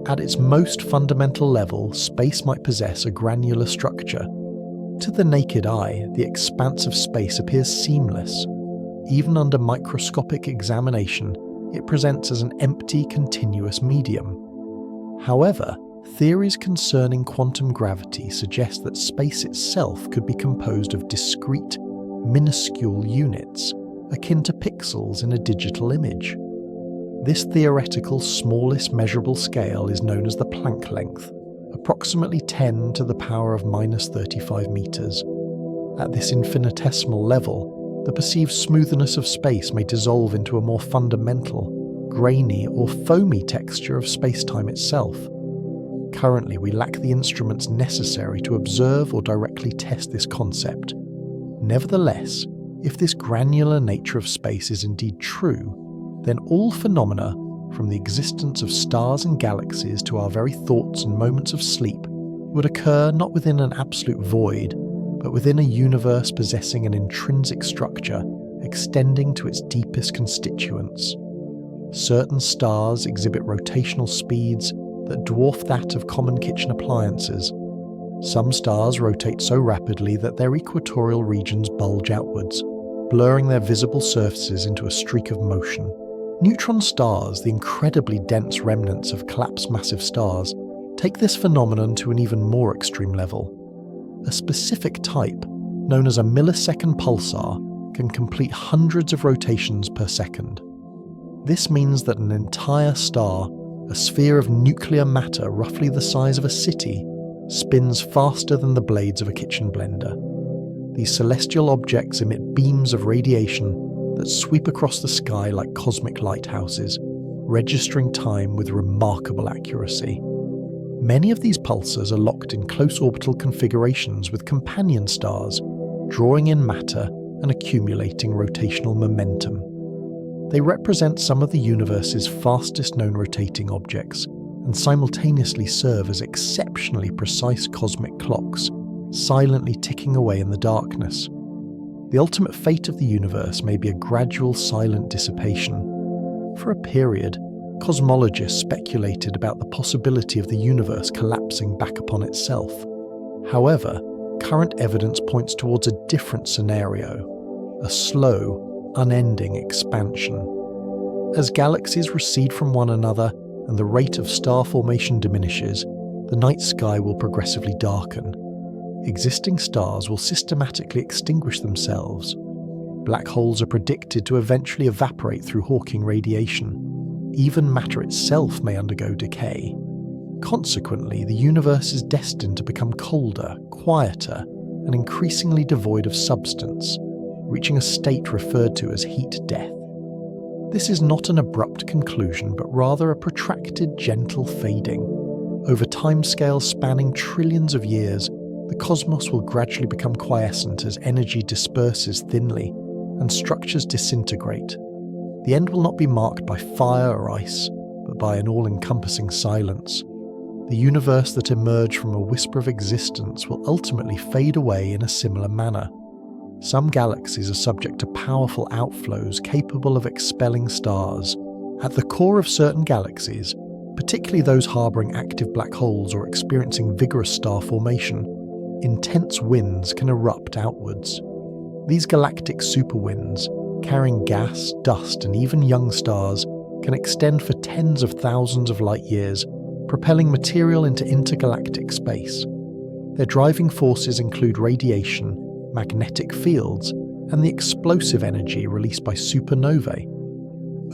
Speaker 1: At its most fundamental level, space might possess a granular structure. To the naked eye, the expanse of space appears seamless. Even under microscopic examination, it presents as an empty, continuous medium. However, theories concerning quantum gravity suggest that space itself could be composed of discrete, minuscule units, akin to pixels in a digital image. This theoretical smallest measurable scale is known as the Planck length, approximately 10 to the power of minus 35 meters. At this infinitesimal level, the perceived smoothness of space may dissolve into a more fundamental, grainy or foamy texture of space-time itself. Currently, we lack the instruments necessary to observe or directly test this concept. Nevertheless, if this granular nature of space is indeed true, then all phenomena, from the existence of stars and galaxies to our very thoughts and moments of sleep, would occur not within an absolute void, but within a universe possessing an intrinsic structure extending to its deepest constituents. Certain stars exhibit rotational speeds that dwarf that of common kitchen appliances. Some stars rotate so rapidly that their equatorial regions bulge outwards, blurring their visible surfaces into a streak of motion. Neutron stars, the incredibly dense remnants of collapsed massive stars, take this phenomenon to an even more extreme level. A specific type, known as a millisecond pulsar, can complete hundreds of rotations per second. This means that an entire star, a sphere of nuclear matter roughly the size of a city, spins faster than the blades of a kitchen blender. These celestial objects emit beams of radiation that sweep across the sky like cosmic lighthouses, registering time with remarkable accuracy. Many of these pulsars are locked in close orbital configurations with companion stars, drawing in matter and accumulating rotational momentum. They represent some of the universe's fastest known rotating objects, and simultaneously serve as exceptionally precise cosmic clocks, silently ticking away in the darkness. The ultimate fate of the universe may be a gradual silent dissipation. For a period, cosmologists speculated about the possibility of the universe collapsing back upon itself. However, current evidence points towards a different scenario, a slow, unending expansion. As galaxies recede from one another and the rate of star formation diminishes, the night sky will progressively darken. Existing stars will systematically extinguish themselves. Black holes are predicted to eventually evaporate through Hawking radiation. Even matter itself may undergo decay. Consequently, the universe is destined to become colder, quieter, and increasingly devoid of substance, reaching a state referred to as heat death. This is not an abrupt conclusion, but rather a protracted, gentle fading. Over timescales spanning trillions of years, the cosmos will gradually become quiescent as energy disperses thinly and structures disintegrate. The end will not be marked by fire or ice, but by an all-encompassing silence. The universe that emerged from a whisper of existence will ultimately fade away in a similar manner. Some galaxies are subject to powerful outflows capable of expelling stars. At the core of certain galaxies, particularly those harbouring active black holes or experiencing vigorous star formation, intense winds can erupt outwards. These galactic superwinds, carrying gas, dust, and even young stars, can extend for tens of thousands of light years, propelling material into intergalactic space. Their driving forces include radiation, magnetic fields, and the explosive energy released by supernovae.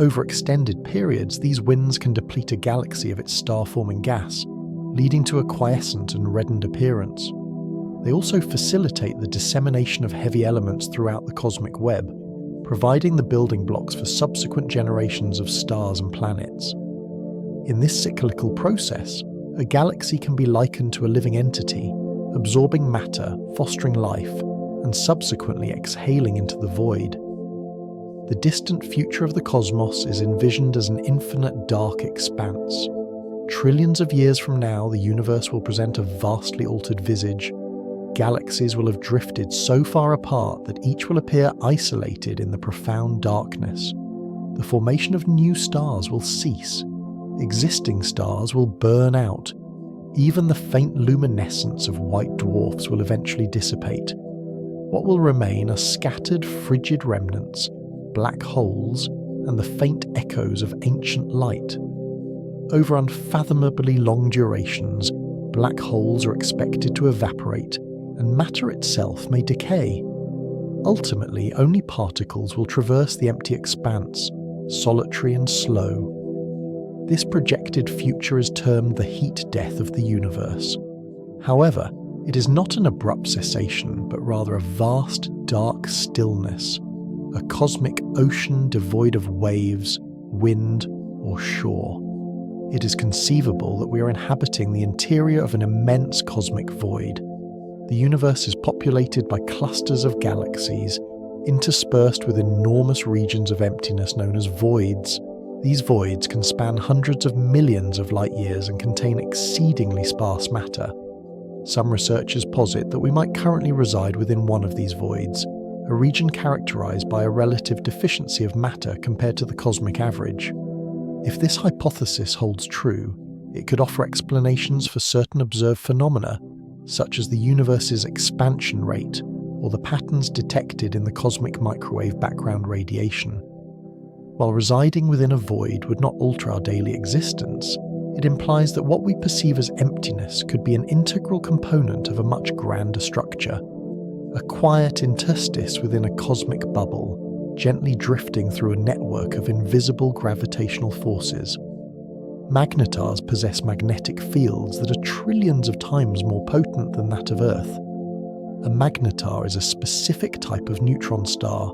Speaker 1: Over extended periods, these winds can deplete a galaxy of its star-forming gas, leading to a quiescent and reddened appearance. They also facilitate the dissemination of heavy elements throughout the cosmic web, providing the building blocks for subsequent generations of stars and planets. In this cyclical process, a galaxy can be likened to a living entity, absorbing matter, fostering life, and subsequently exhaling into the void. The distant future of the cosmos is envisioned as an infinite dark expanse. Trillions of years from now, the universe will present a vastly altered visage. Galaxies will have drifted so far apart that each will appear isolated in the profound darkness. The formation of new stars will cease. Existing stars will burn out. Even the faint luminescence of white dwarfs will eventually dissipate. What will remain are scattered, frigid remnants, black holes, and the faint echoes of ancient light. Over unfathomably long durations, black holes are expected to evaporate, and matter itself may decay. Ultimately, only particles will traverse the empty expanse, solitary and slow. This projected future is termed the heat death of the universe. However, it is not an abrupt cessation, but rather a vast, dark stillness, a cosmic ocean devoid of waves, wind, or shore. It is conceivable that we are inhabiting the interior of an immense cosmic void. The universe is populated by clusters of galaxies, interspersed with enormous regions of emptiness known as voids. These voids can span hundreds of millions of light years and contain exceedingly sparse matter. Some researchers posit that we might currently reside within one of these voids, a region characterized by a relative deficiency of matter compared to the cosmic average. If this hypothesis holds true, it could offer explanations for certain observed phenomena, such as the universe's expansion rate or the patterns detected in the cosmic microwave background radiation. While residing within a void would not alter our daily existence, it implies that what we perceive as emptiness could be an integral component of a much grander structure, a quiet interstice within a cosmic bubble, gently drifting through a network of invisible gravitational forces. Magnetars possess magnetic fields that are trillions of times more potent than that of Earth. A magnetar is a specific type of neutron star,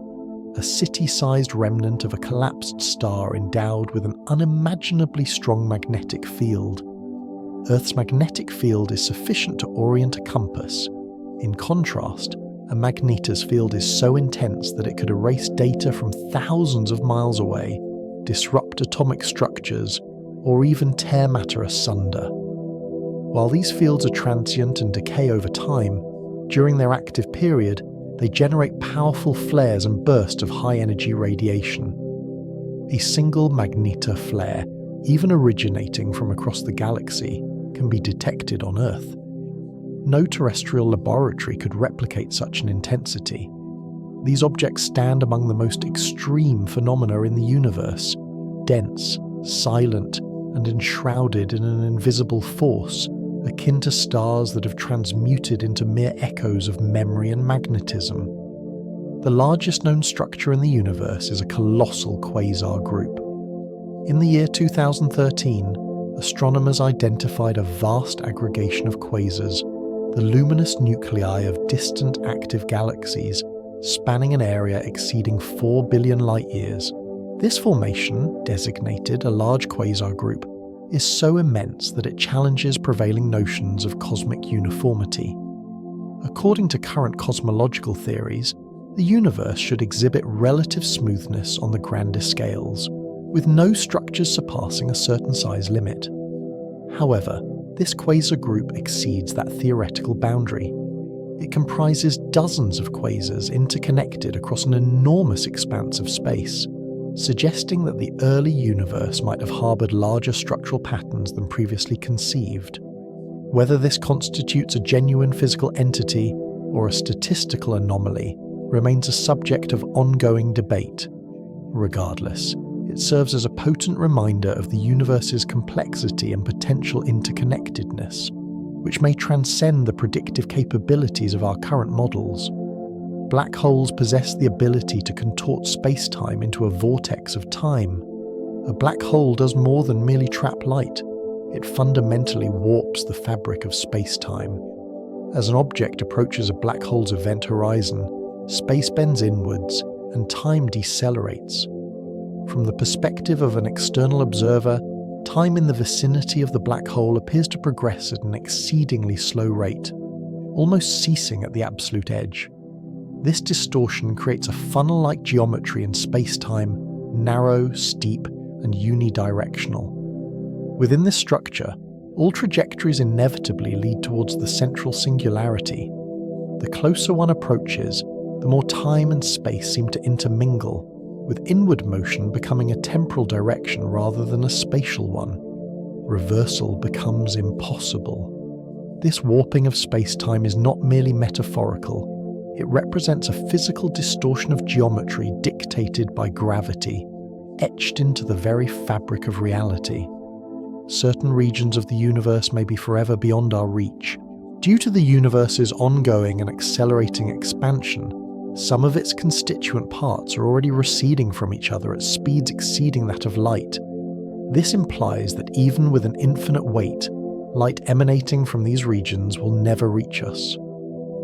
Speaker 1: a city-sized remnant of a collapsed star endowed with an unimaginably strong magnetic field. Earth's magnetic field is sufficient to orient a compass. In contrast, a magnetar's field is so intense that it could erase data from thousands of miles away, disrupt atomic structures, or even tear matter asunder. While these fields are transient and decay over time, during their active period, they generate powerful flares and bursts of high-energy radiation. A single magnetar flare, even originating from across the galaxy, can be detected on Earth. No terrestrial laboratory could replicate such an intensity. These objects stand among the most extreme phenomena in the universe, dense, silent, and enshrouded in an invisible force, akin to stars that have transmuted into mere echoes of memory and magnetism. The largest known structure in the universe is a colossal quasar group. In the year 2013, astronomers identified a vast aggregation of quasars, the luminous nuclei of distant active galaxies, spanning an area exceeding 4 billion light-years. This formation, designated a large quasar group, is so immense that it challenges prevailing notions of cosmic uniformity. According to current cosmological theories, the universe should exhibit relative smoothness on the grandest scales, with no structures surpassing a certain size limit. However, this quasar group exceeds that theoretical boundary. It comprises dozens of quasars interconnected across an enormous expanse of space, suggesting that the early universe might have harbored larger structural patterns than previously conceived. Whether this constitutes a genuine physical entity or a statistical anomaly remains a subject of ongoing debate. Regardless, it serves as a potent reminder of the universe's complexity and potential interconnectedness, which may transcend the predictive capabilities of our current models. Black holes possess the ability to contort space-time into a vortex of time. A black hole does more than merely trap light. It fundamentally warps the fabric of space-time. As an object approaches a black hole's event horizon, space bends inwards and time decelerates. From the perspective of an external observer, time in the vicinity of the black hole appears to progress at an exceedingly slow rate, almost ceasing at the absolute edge. This distortion creates a funnel-like geometry in space-time, narrow, steep, and unidirectional. Within this structure, all trajectories inevitably lead towards the central singularity. The closer one approaches, the more time and space seem to intermingle, with inward motion becoming a temporal direction rather than a spatial one. Reversal becomes impossible. This warping of space-time is not merely metaphorical. It represents a physical distortion of geometry dictated by gravity, etched into the very fabric of reality. Certain regions of the universe may be forever beyond our reach. Due to the universe's ongoing and accelerating expansion, some of its constituent parts are already receding from each other at speeds exceeding that of light. This implies that even with an infinite weight, light emanating from these regions will never reach us.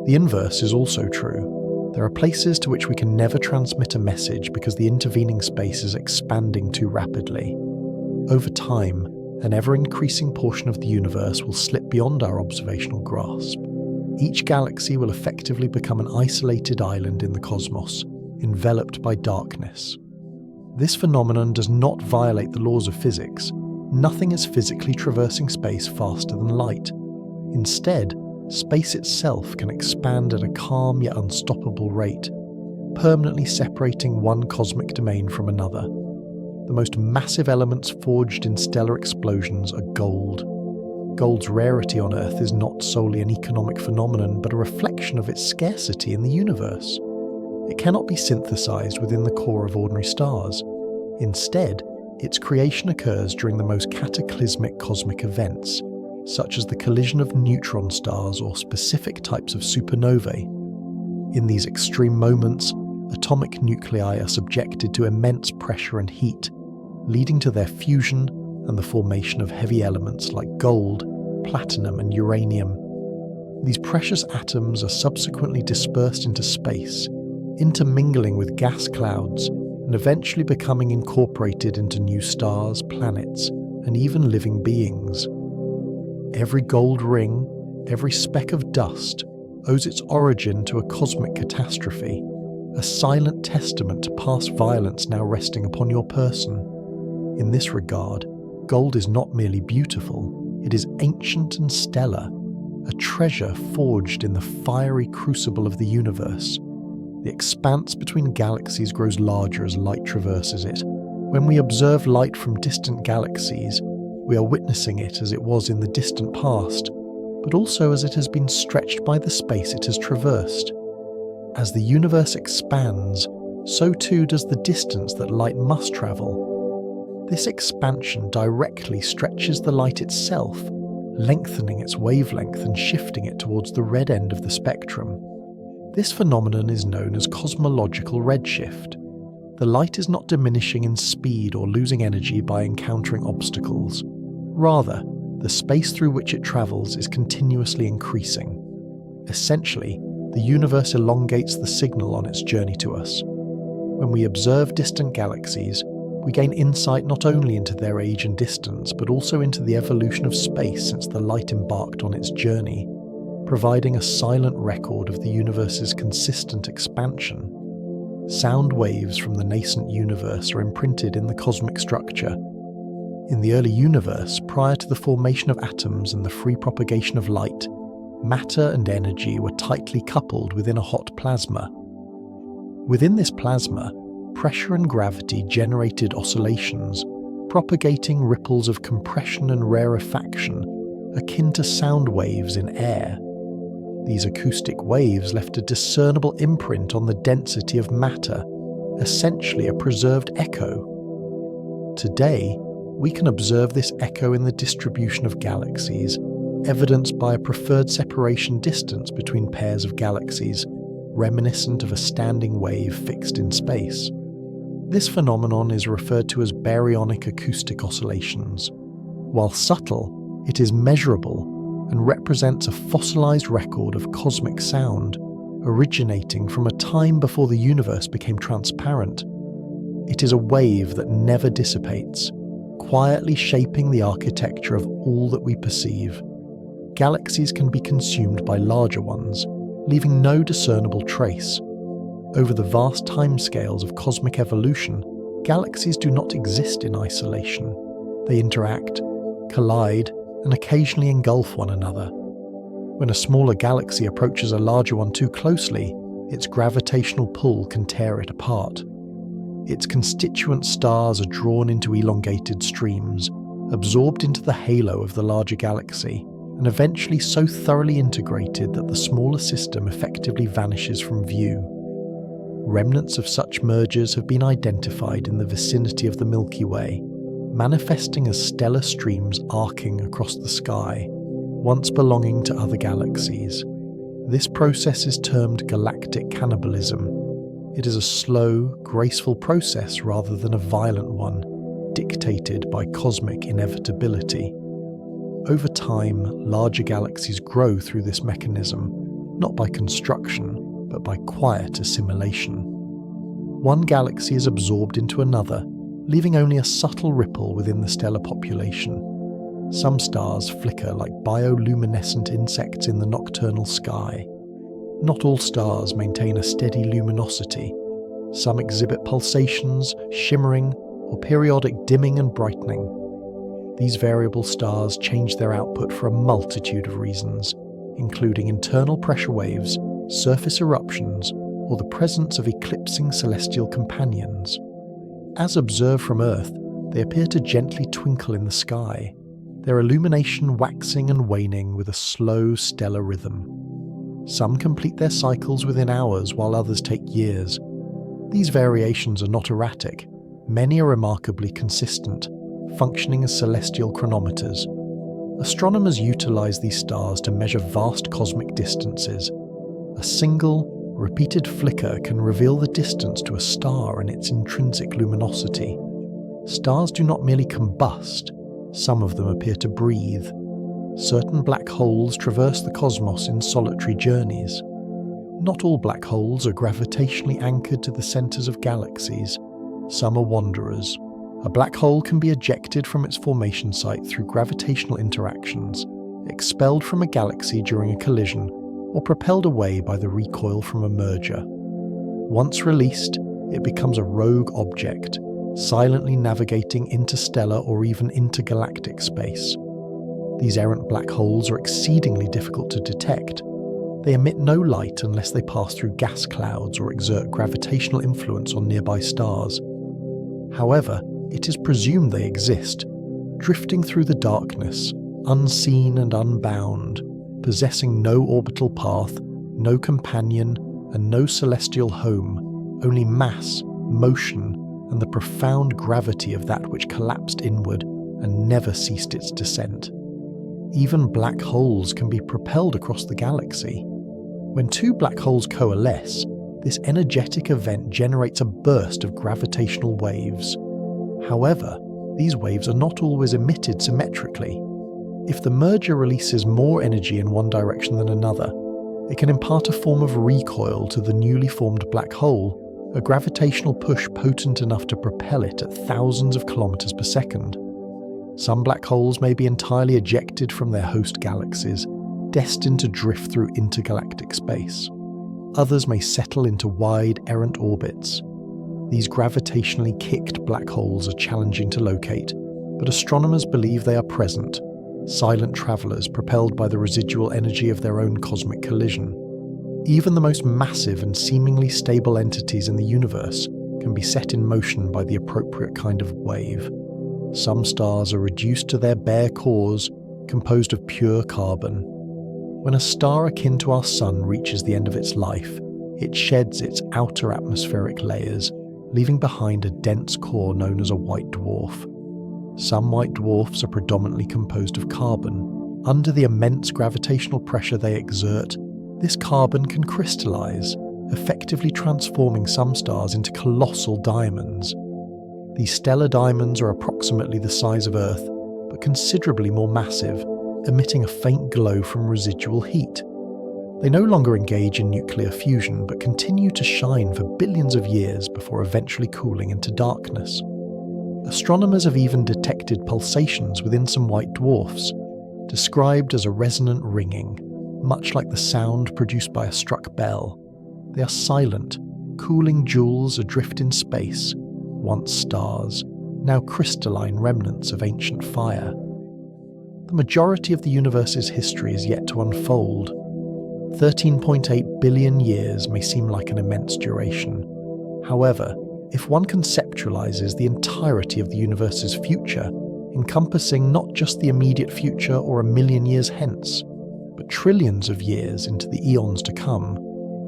Speaker 1: The inverse is also true. There are places to which we can never transmit a message because the intervening space is expanding too rapidly. Over time, an ever-increasing portion of the universe will slip beyond our observational grasp. Each galaxy will effectively become an isolated island in the cosmos, enveloped by darkness. This phenomenon does not violate the laws of physics. Nothing is physically traversing space faster than light. Instead, space itself can expand at a calm yet unstoppable rate, permanently separating one cosmic domain from another. The most massive elements forged in stellar explosions are gold. Gold's rarity on Earth is not solely an economic phenomenon, but a reflection of its scarcity in the universe. It cannot be synthesized within the core of ordinary stars. Instead, its creation occurs during the most cataclysmic cosmic events, such as the collision of neutron stars or specific types of supernovae. In these extreme moments, atomic nuclei are subjected to immense pressure and heat, leading to their fusion and the formation of heavy elements like gold, platinum, and uranium. These precious atoms are subsequently dispersed into space, intermingling with gas clouds, and eventually becoming incorporated into new stars, planets, and even living beings. Every gold ring, every speck of dust, owes its origin to a cosmic catastrophe, a silent testament to past violence now resting upon your person. In this regard, gold is not merely beautiful, it is ancient and stellar, a treasure forged in the fiery crucible of the universe. The expanse between galaxies grows larger as light traverses it. When we observe light from distant galaxies, we are witnessing it as it was in the distant past, but also as it has been stretched by the space it has traversed. As the universe expands, so too does the distance that light must travel. This expansion directly stretches the light itself, lengthening its wavelength and shifting it towards the red end of the spectrum. This phenomenon is known as cosmological redshift. The light is not diminishing in speed or losing energy by encountering obstacles. Rather, the space through which it travels is continuously increasing. Essentially, the universe elongates the signal on its journey to us. When we observe distant galaxies, we gain insight not only into their age and distance, but also into the evolution of space since the light embarked on its journey, providing a silent record of the universe's consistent expansion. Sound waves from the nascent universe are imprinted in the cosmic structure. In the early universe, prior to the formation of atoms and the free propagation of light, matter and energy were tightly coupled within a hot plasma. Within this plasma, pressure and gravity generated oscillations, propagating ripples of compression and rarefaction, akin to sound waves in air. These acoustic waves left a discernible imprint on the density of matter, essentially a preserved echo. Today, we can observe this echo in the distribution of galaxies, evidenced by a preferred separation distance between pairs of galaxies, reminiscent of a standing wave fixed in space. This phenomenon is referred to as baryonic acoustic oscillations. While subtle, it is measurable and represents a fossilized record of cosmic sound, originating from a time before the universe became transparent. It is a wave that never dissipates, quietly shaping the architecture of all that we perceive. Galaxies can be consumed by larger ones, leaving no discernible trace. Over the vast timescales of cosmic evolution, galaxies do not exist in isolation. They interact, collide, and occasionally engulf one another. When a smaller galaxy approaches a larger one too closely, its gravitational pull can tear it apart. Its constituent stars are drawn into elongated streams, absorbed into the halo of the larger galaxy, and eventually so thoroughly integrated that the smaller system effectively vanishes from view. Remnants of such mergers have been identified in the vicinity of the Milky Way, manifesting as stellar streams arcing across the sky, once belonging to other galaxies. This process is termed galactic cannibalism. It is a slow, graceful process rather than a violent one, dictated by cosmic inevitability. Over time, larger galaxies grow through this mechanism, not by construction, but by quiet assimilation. One galaxy is absorbed into another, leaving only a subtle ripple within the stellar population. Some stars flicker like bioluminescent insects in the nocturnal sky. Not all stars maintain a steady luminosity. Some exhibit pulsations, shimmering, or periodic dimming and brightening. These variable stars change their output for a multitude of reasons, including internal pressure waves, surface eruptions, or the presence of eclipsing celestial companions. As observed from Earth, they appear to gently twinkle in the sky, their illumination waxing and waning with a slow stellar rhythm. Some complete their cycles within hours, while others take years. These variations are not erratic. Many are remarkably consistent, functioning as celestial chronometers. Astronomers utilize these stars to measure vast cosmic distances. A single, repeated flicker can reveal the distance to a star and its intrinsic luminosity. Stars do not merely combust, some of them appear to breathe. Certain black holes traverse the cosmos in solitary journeys. Not all black holes are gravitationally anchored to the centers of galaxies. Some are wanderers. A black hole can be ejected from its formation site through gravitational interactions, expelled from a galaxy during a collision, or propelled away by the recoil from a merger. Once released, it becomes a rogue object, silently navigating interstellar or even intergalactic space. These errant black holes are exceedingly difficult to detect. They emit no light unless they pass through gas clouds or exert gravitational influence on nearby stars. However, it is presumed they exist, drifting through the darkness, unseen and unbound, possessing no orbital path, no companion, and no celestial home, only mass, motion, and the profound gravity of that which collapsed inward and never ceased its descent. Even black holes can be propelled across the galaxy. When two black holes coalesce, this energetic event generates a burst of gravitational waves. However, these waves are not always emitted symmetrically. If the merger releases more energy in one direction than another, it can impart a form of recoil to the newly formed black hole, a gravitational push potent enough to propel it at thousands of kilometers per second. Some black holes may be entirely ejected from their host galaxies, destined to drift through intergalactic space. Others may settle into wide, errant orbits. These gravitationally kicked black holes are challenging to locate, but astronomers believe they are present, silent travelers propelled by the residual energy of their own cosmic collision. Even the most massive and seemingly stable entities in the universe can be set in motion by the appropriate kind of wave. Some stars are reduced to their bare cores, composed of pure carbon. When a star akin to our Sun reaches the end of its life, it sheds its outer atmospheric layers, leaving behind a dense core known as a white dwarf. Some white dwarfs are predominantly composed of carbon. Under the immense gravitational pressure they exert, this carbon can crystallize, effectively transforming some stars into colossal diamonds. These stellar diamonds are approximately the size of Earth, but considerably more massive, emitting a faint glow from residual heat. They no longer engage in nuclear fusion, but continue to shine for billions of years before eventually cooling into darkness. Astronomers have even detected pulsations within some white dwarfs, described as a resonant ringing, much like the sound produced by a struck bell. They are silent, cooling jewels adrift in space, once stars, now crystalline remnants of ancient fire. The majority of the universe's history is yet to unfold. 13.8 billion years may seem like an immense duration. However, if one conceptualizes the entirety of the universe's future, encompassing not just the immediate future or a million years hence, but trillions of years into the eons to come,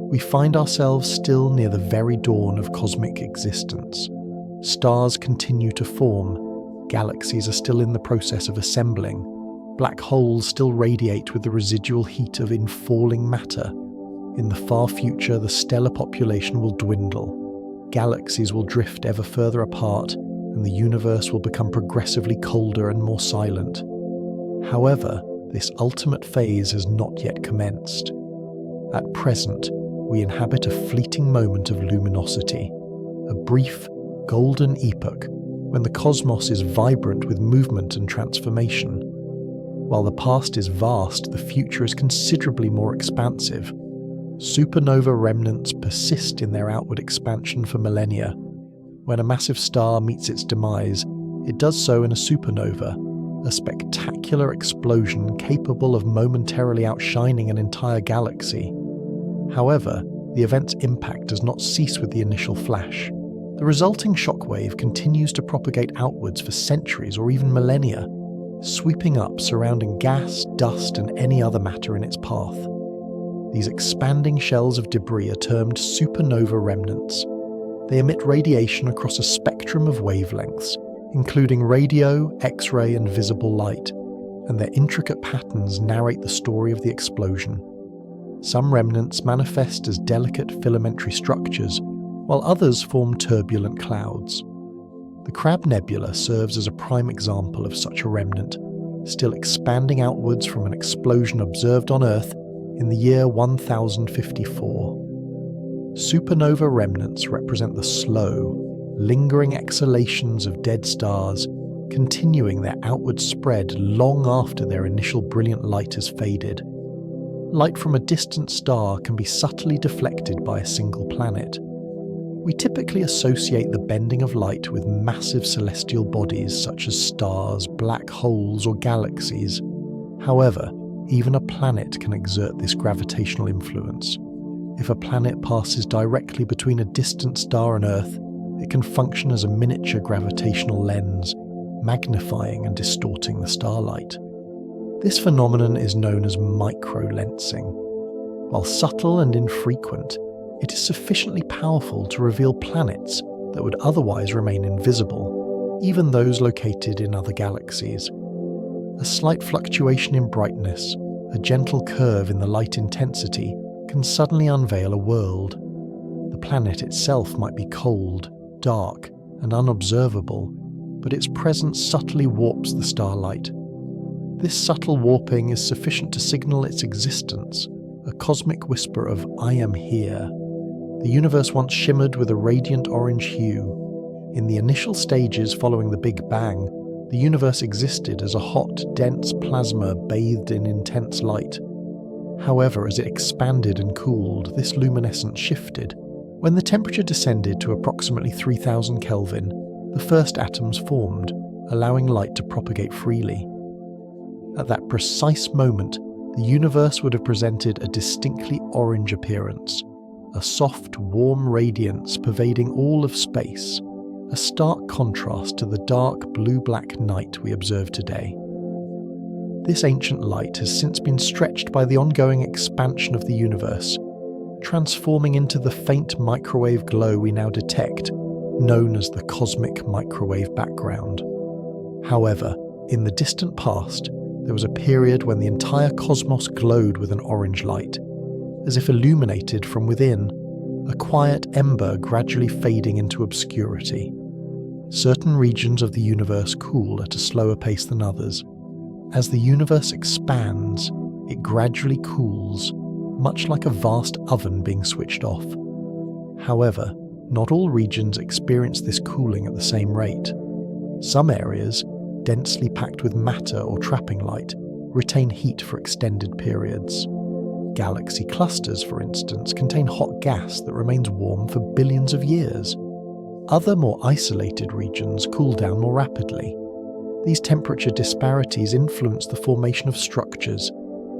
Speaker 1: we find ourselves still near the very dawn of cosmic existence. Stars continue to form, galaxies are still in the process of assembling, black holes still radiate with the residual heat of infalling matter. In the far future, the stellar population will dwindle, galaxies will drift ever further apart, and the universe will become progressively colder and more silent. However, this ultimate phase has not yet commenced. At present, we inhabit a fleeting moment of luminosity, a brief, golden epoch when the cosmos is vibrant with movement and transformation. While the past is vast, the future is considerably more expansive. Supernova remnants persist in their outward expansion for millennia. When a massive star meets its demise, it does so in a supernova, a spectacular explosion capable of momentarily outshining an entire galaxy. However, the event's impact does not cease with the initial flash. The resulting shockwave continues to propagate outwards for centuries or even millennia, sweeping up surrounding gas, dust, and any other matter in its path. These expanding shells of debris are termed supernova remnants. They emit radiation across a spectrum of wavelengths, including radio, X-ray, and visible light, and their intricate patterns narrate the story of the explosion. Some remnants manifest as delicate filamentary structures, while others form turbulent clouds. The Crab Nebula serves as a prime example of such a remnant, still expanding outwards from an explosion observed on Earth in the year 1054. Supernova remnants represent the slow, lingering exhalations of dead stars, continuing their outward spread long after their initial brilliant light has faded. Light from a distant star can be subtly deflected by a single planet. We typically associate the bending of light with massive celestial bodies such as stars, black holes, or galaxies. However, even a planet can exert this gravitational influence. If a planet passes directly between a distant star and Earth, it can function as a miniature gravitational lens, magnifying and distorting the starlight. This phenomenon is known as microlensing. While subtle and infrequent, it is sufficiently powerful to reveal planets that would otherwise remain invisible, even those located in other galaxies. A slight fluctuation in brightness, a gentle curve in the light intensity, can suddenly unveil a world. The planet itself might be cold, dark, and unobservable, but its presence subtly warps the starlight. This subtle warping is sufficient to signal its existence, a cosmic whisper of "I am here." The universe once shimmered with a radiant orange hue. In the initial stages following the Big Bang, the universe existed as a hot, dense plasma bathed in intense light. However, as it expanded and cooled, this luminescence shifted. When the temperature descended to approximately 3000 Kelvin, the first atoms formed, allowing light to propagate freely. At that precise moment, the universe would have presented a distinctly orange appearance, a soft, warm radiance pervading all of space, a stark contrast to the dark blue-black night we observe today. This ancient light has since been stretched by the ongoing expansion of the universe, transforming into the faint microwave glow we now detect, known as the cosmic microwave background. However, in the distant past, there was a period when the entire cosmos glowed with an orange light, as if illuminated from within, a quiet ember gradually fading into obscurity. Certain regions of the universe cool at a slower pace than others. As the universe expands, it gradually cools, much like a vast oven being switched off. However, not all regions experience this cooling at the same rate. Some areas, densely packed with matter or trapping light, retain heat for extended periods. Galaxy clusters, for instance, contain hot gas that remains warm for billions of years. Other more isolated regions cool down more rapidly. These temperature disparities influence the formation of structures,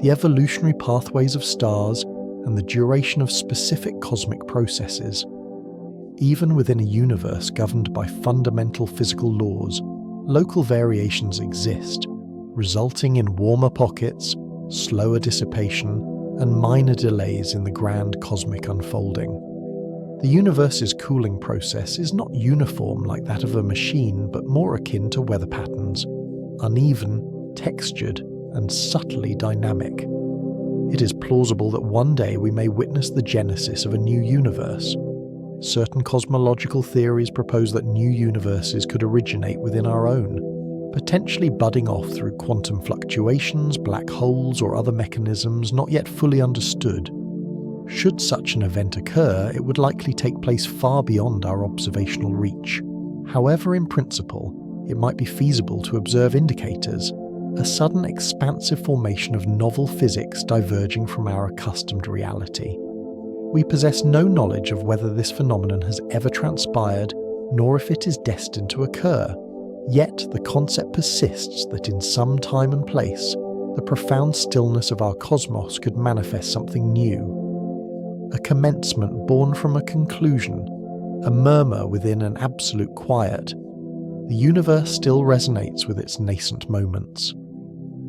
Speaker 1: the evolutionary pathways of stars, and the duration of specific cosmic processes. Even within a universe governed by fundamental physical laws, local variations exist, resulting in warmer pockets, slower dissipation, and minor delays in the grand cosmic unfolding. The universe's cooling process is not uniform like that of a machine, but more akin to weather patterns, uneven, textured, and subtly dynamic. It is plausible that one day we may witness the genesis of a new universe. Certain cosmological theories propose that new universes could originate within our own, potentially budding off through quantum fluctuations, black holes, or other mechanisms not yet fully understood. Should such an event occur, it would likely take place far beyond our observational reach. However, in principle, it might be feasible to observe indicators, a sudden expansive formation of novel physics diverging from our accustomed reality. We possess no knowledge of whether this phenomenon has ever transpired, nor if it is destined to occur. Yet the concept persists that in some time and place, the profound stillness of our cosmos could manifest something new. A commencement born from a conclusion, a murmur within an absolute quiet. The universe still resonates with its nascent moments.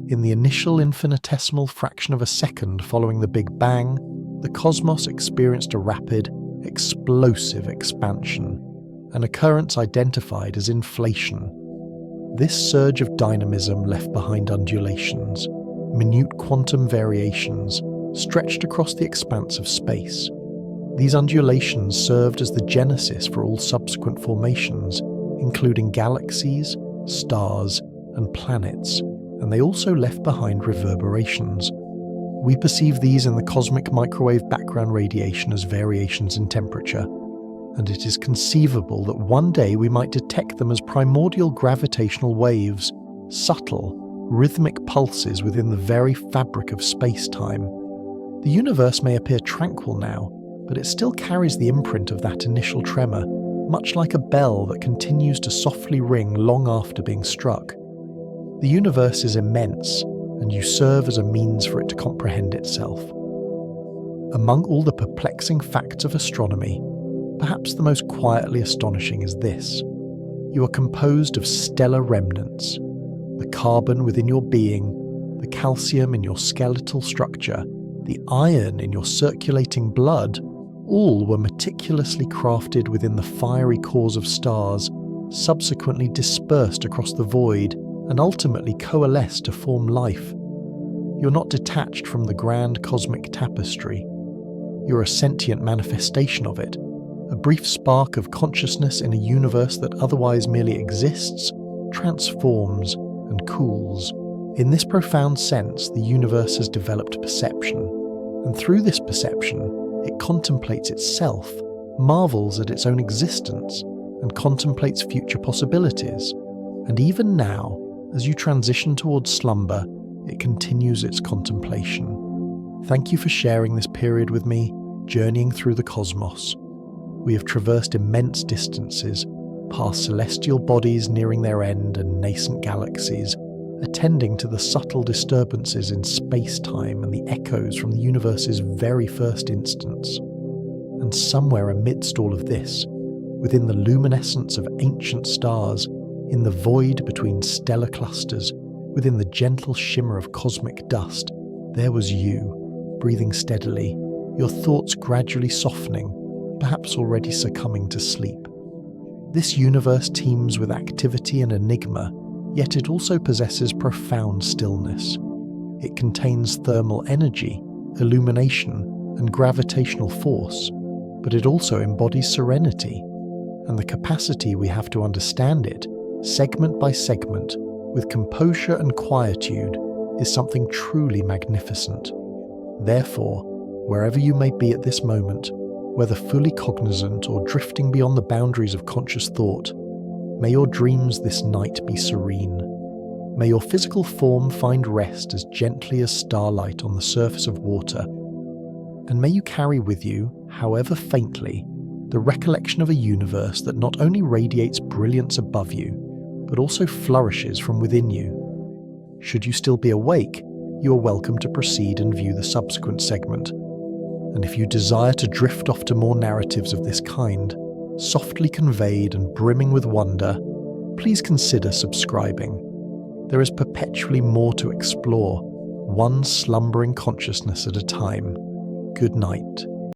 Speaker 1: In the initial infinitesimal fraction of a second following the Big Bang, the cosmos experienced a rapid, explosive expansion, an occurrence identified as inflation. This surge of dynamism left behind undulations, minute quantum variations, stretched across the expanse of space. These undulations served as the genesis for all subsequent formations, including galaxies, stars, and planets, and they also left behind reverberations. We perceive these in the cosmic microwave background radiation as variations in temperature, and it is conceivable that one day we might detect them as primordial gravitational waves, subtle, rhythmic pulses within the very fabric of space-time. The universe may appear tranquil now, but it still carries the imprint of that initial tremor, much like a bell that continues to softly ring long after being struck. The universe is immense, and you serve as a means for it to comprehend itself. Among all the perplexing facts of astronomy, perhaps the most quietly astonishing is this: you are composed of stellar remnants. The carbon within your being, the calcium in your skeletal structure, the iron in your circulating blood, all were meticulously crafted within the fiery cores of stars, subsequently dispersed across the void, and ultimately coalesced to form life. You're not detached from the grand cosmic tapestry. You're a sentient manifestation of it, a brief spark of consciousness in a universe that otherwise merely exists, transforms, and cools. In this profound sense, the universe has developed perception, and through this perception, it contemplates itself, marvels at its own existence, and contemplates future possibilities. And even now, as you transition towards slumber, it continues its contemplation. Thank you for sharing this period with me, journeying through the cosmos. We have traversed immense distances, past celestial bodies nearing their end and nascent galaxies, attending to the subtle disturbances in space-time and the echoes from the universe's very first instance. And somewhere amidst all of this, within the luminescence of ancient stars, in the void between stellar clusters, within the gentle shimmer of cosmic dust, there was you, breathing steadily, your thoughts gradually softening, perhaps already succumbing to sleep. This universe teems with activity and enigma, yet it also possesses profound stillness. It contains thermal energy, illumination, and gravitational force, but it also embodies serenity, and the capacity we have to understand it, segment by segment, with composure and quietude, is something truly magnificent. Therefore, wherever you may be at this moment, whether fully cognizant or drifting beyond the boundaries of conscious thought, may your dreams this night be serene. May your physical form find rest as gently as starlight on the surface of water. And may you carry with you, however faintly, the recollection of a universe that not only radiates brilliance above you, but also flourishes from within you. Should you still be awake, you are welcome to proceed and view the subsequent segment. And if you desire to drift off to more narratives of this kind, softly conveyed and brimming with wonder, please consider subscribing. There is perpetually more to explore, one slumbering consciousness at a time. Good night.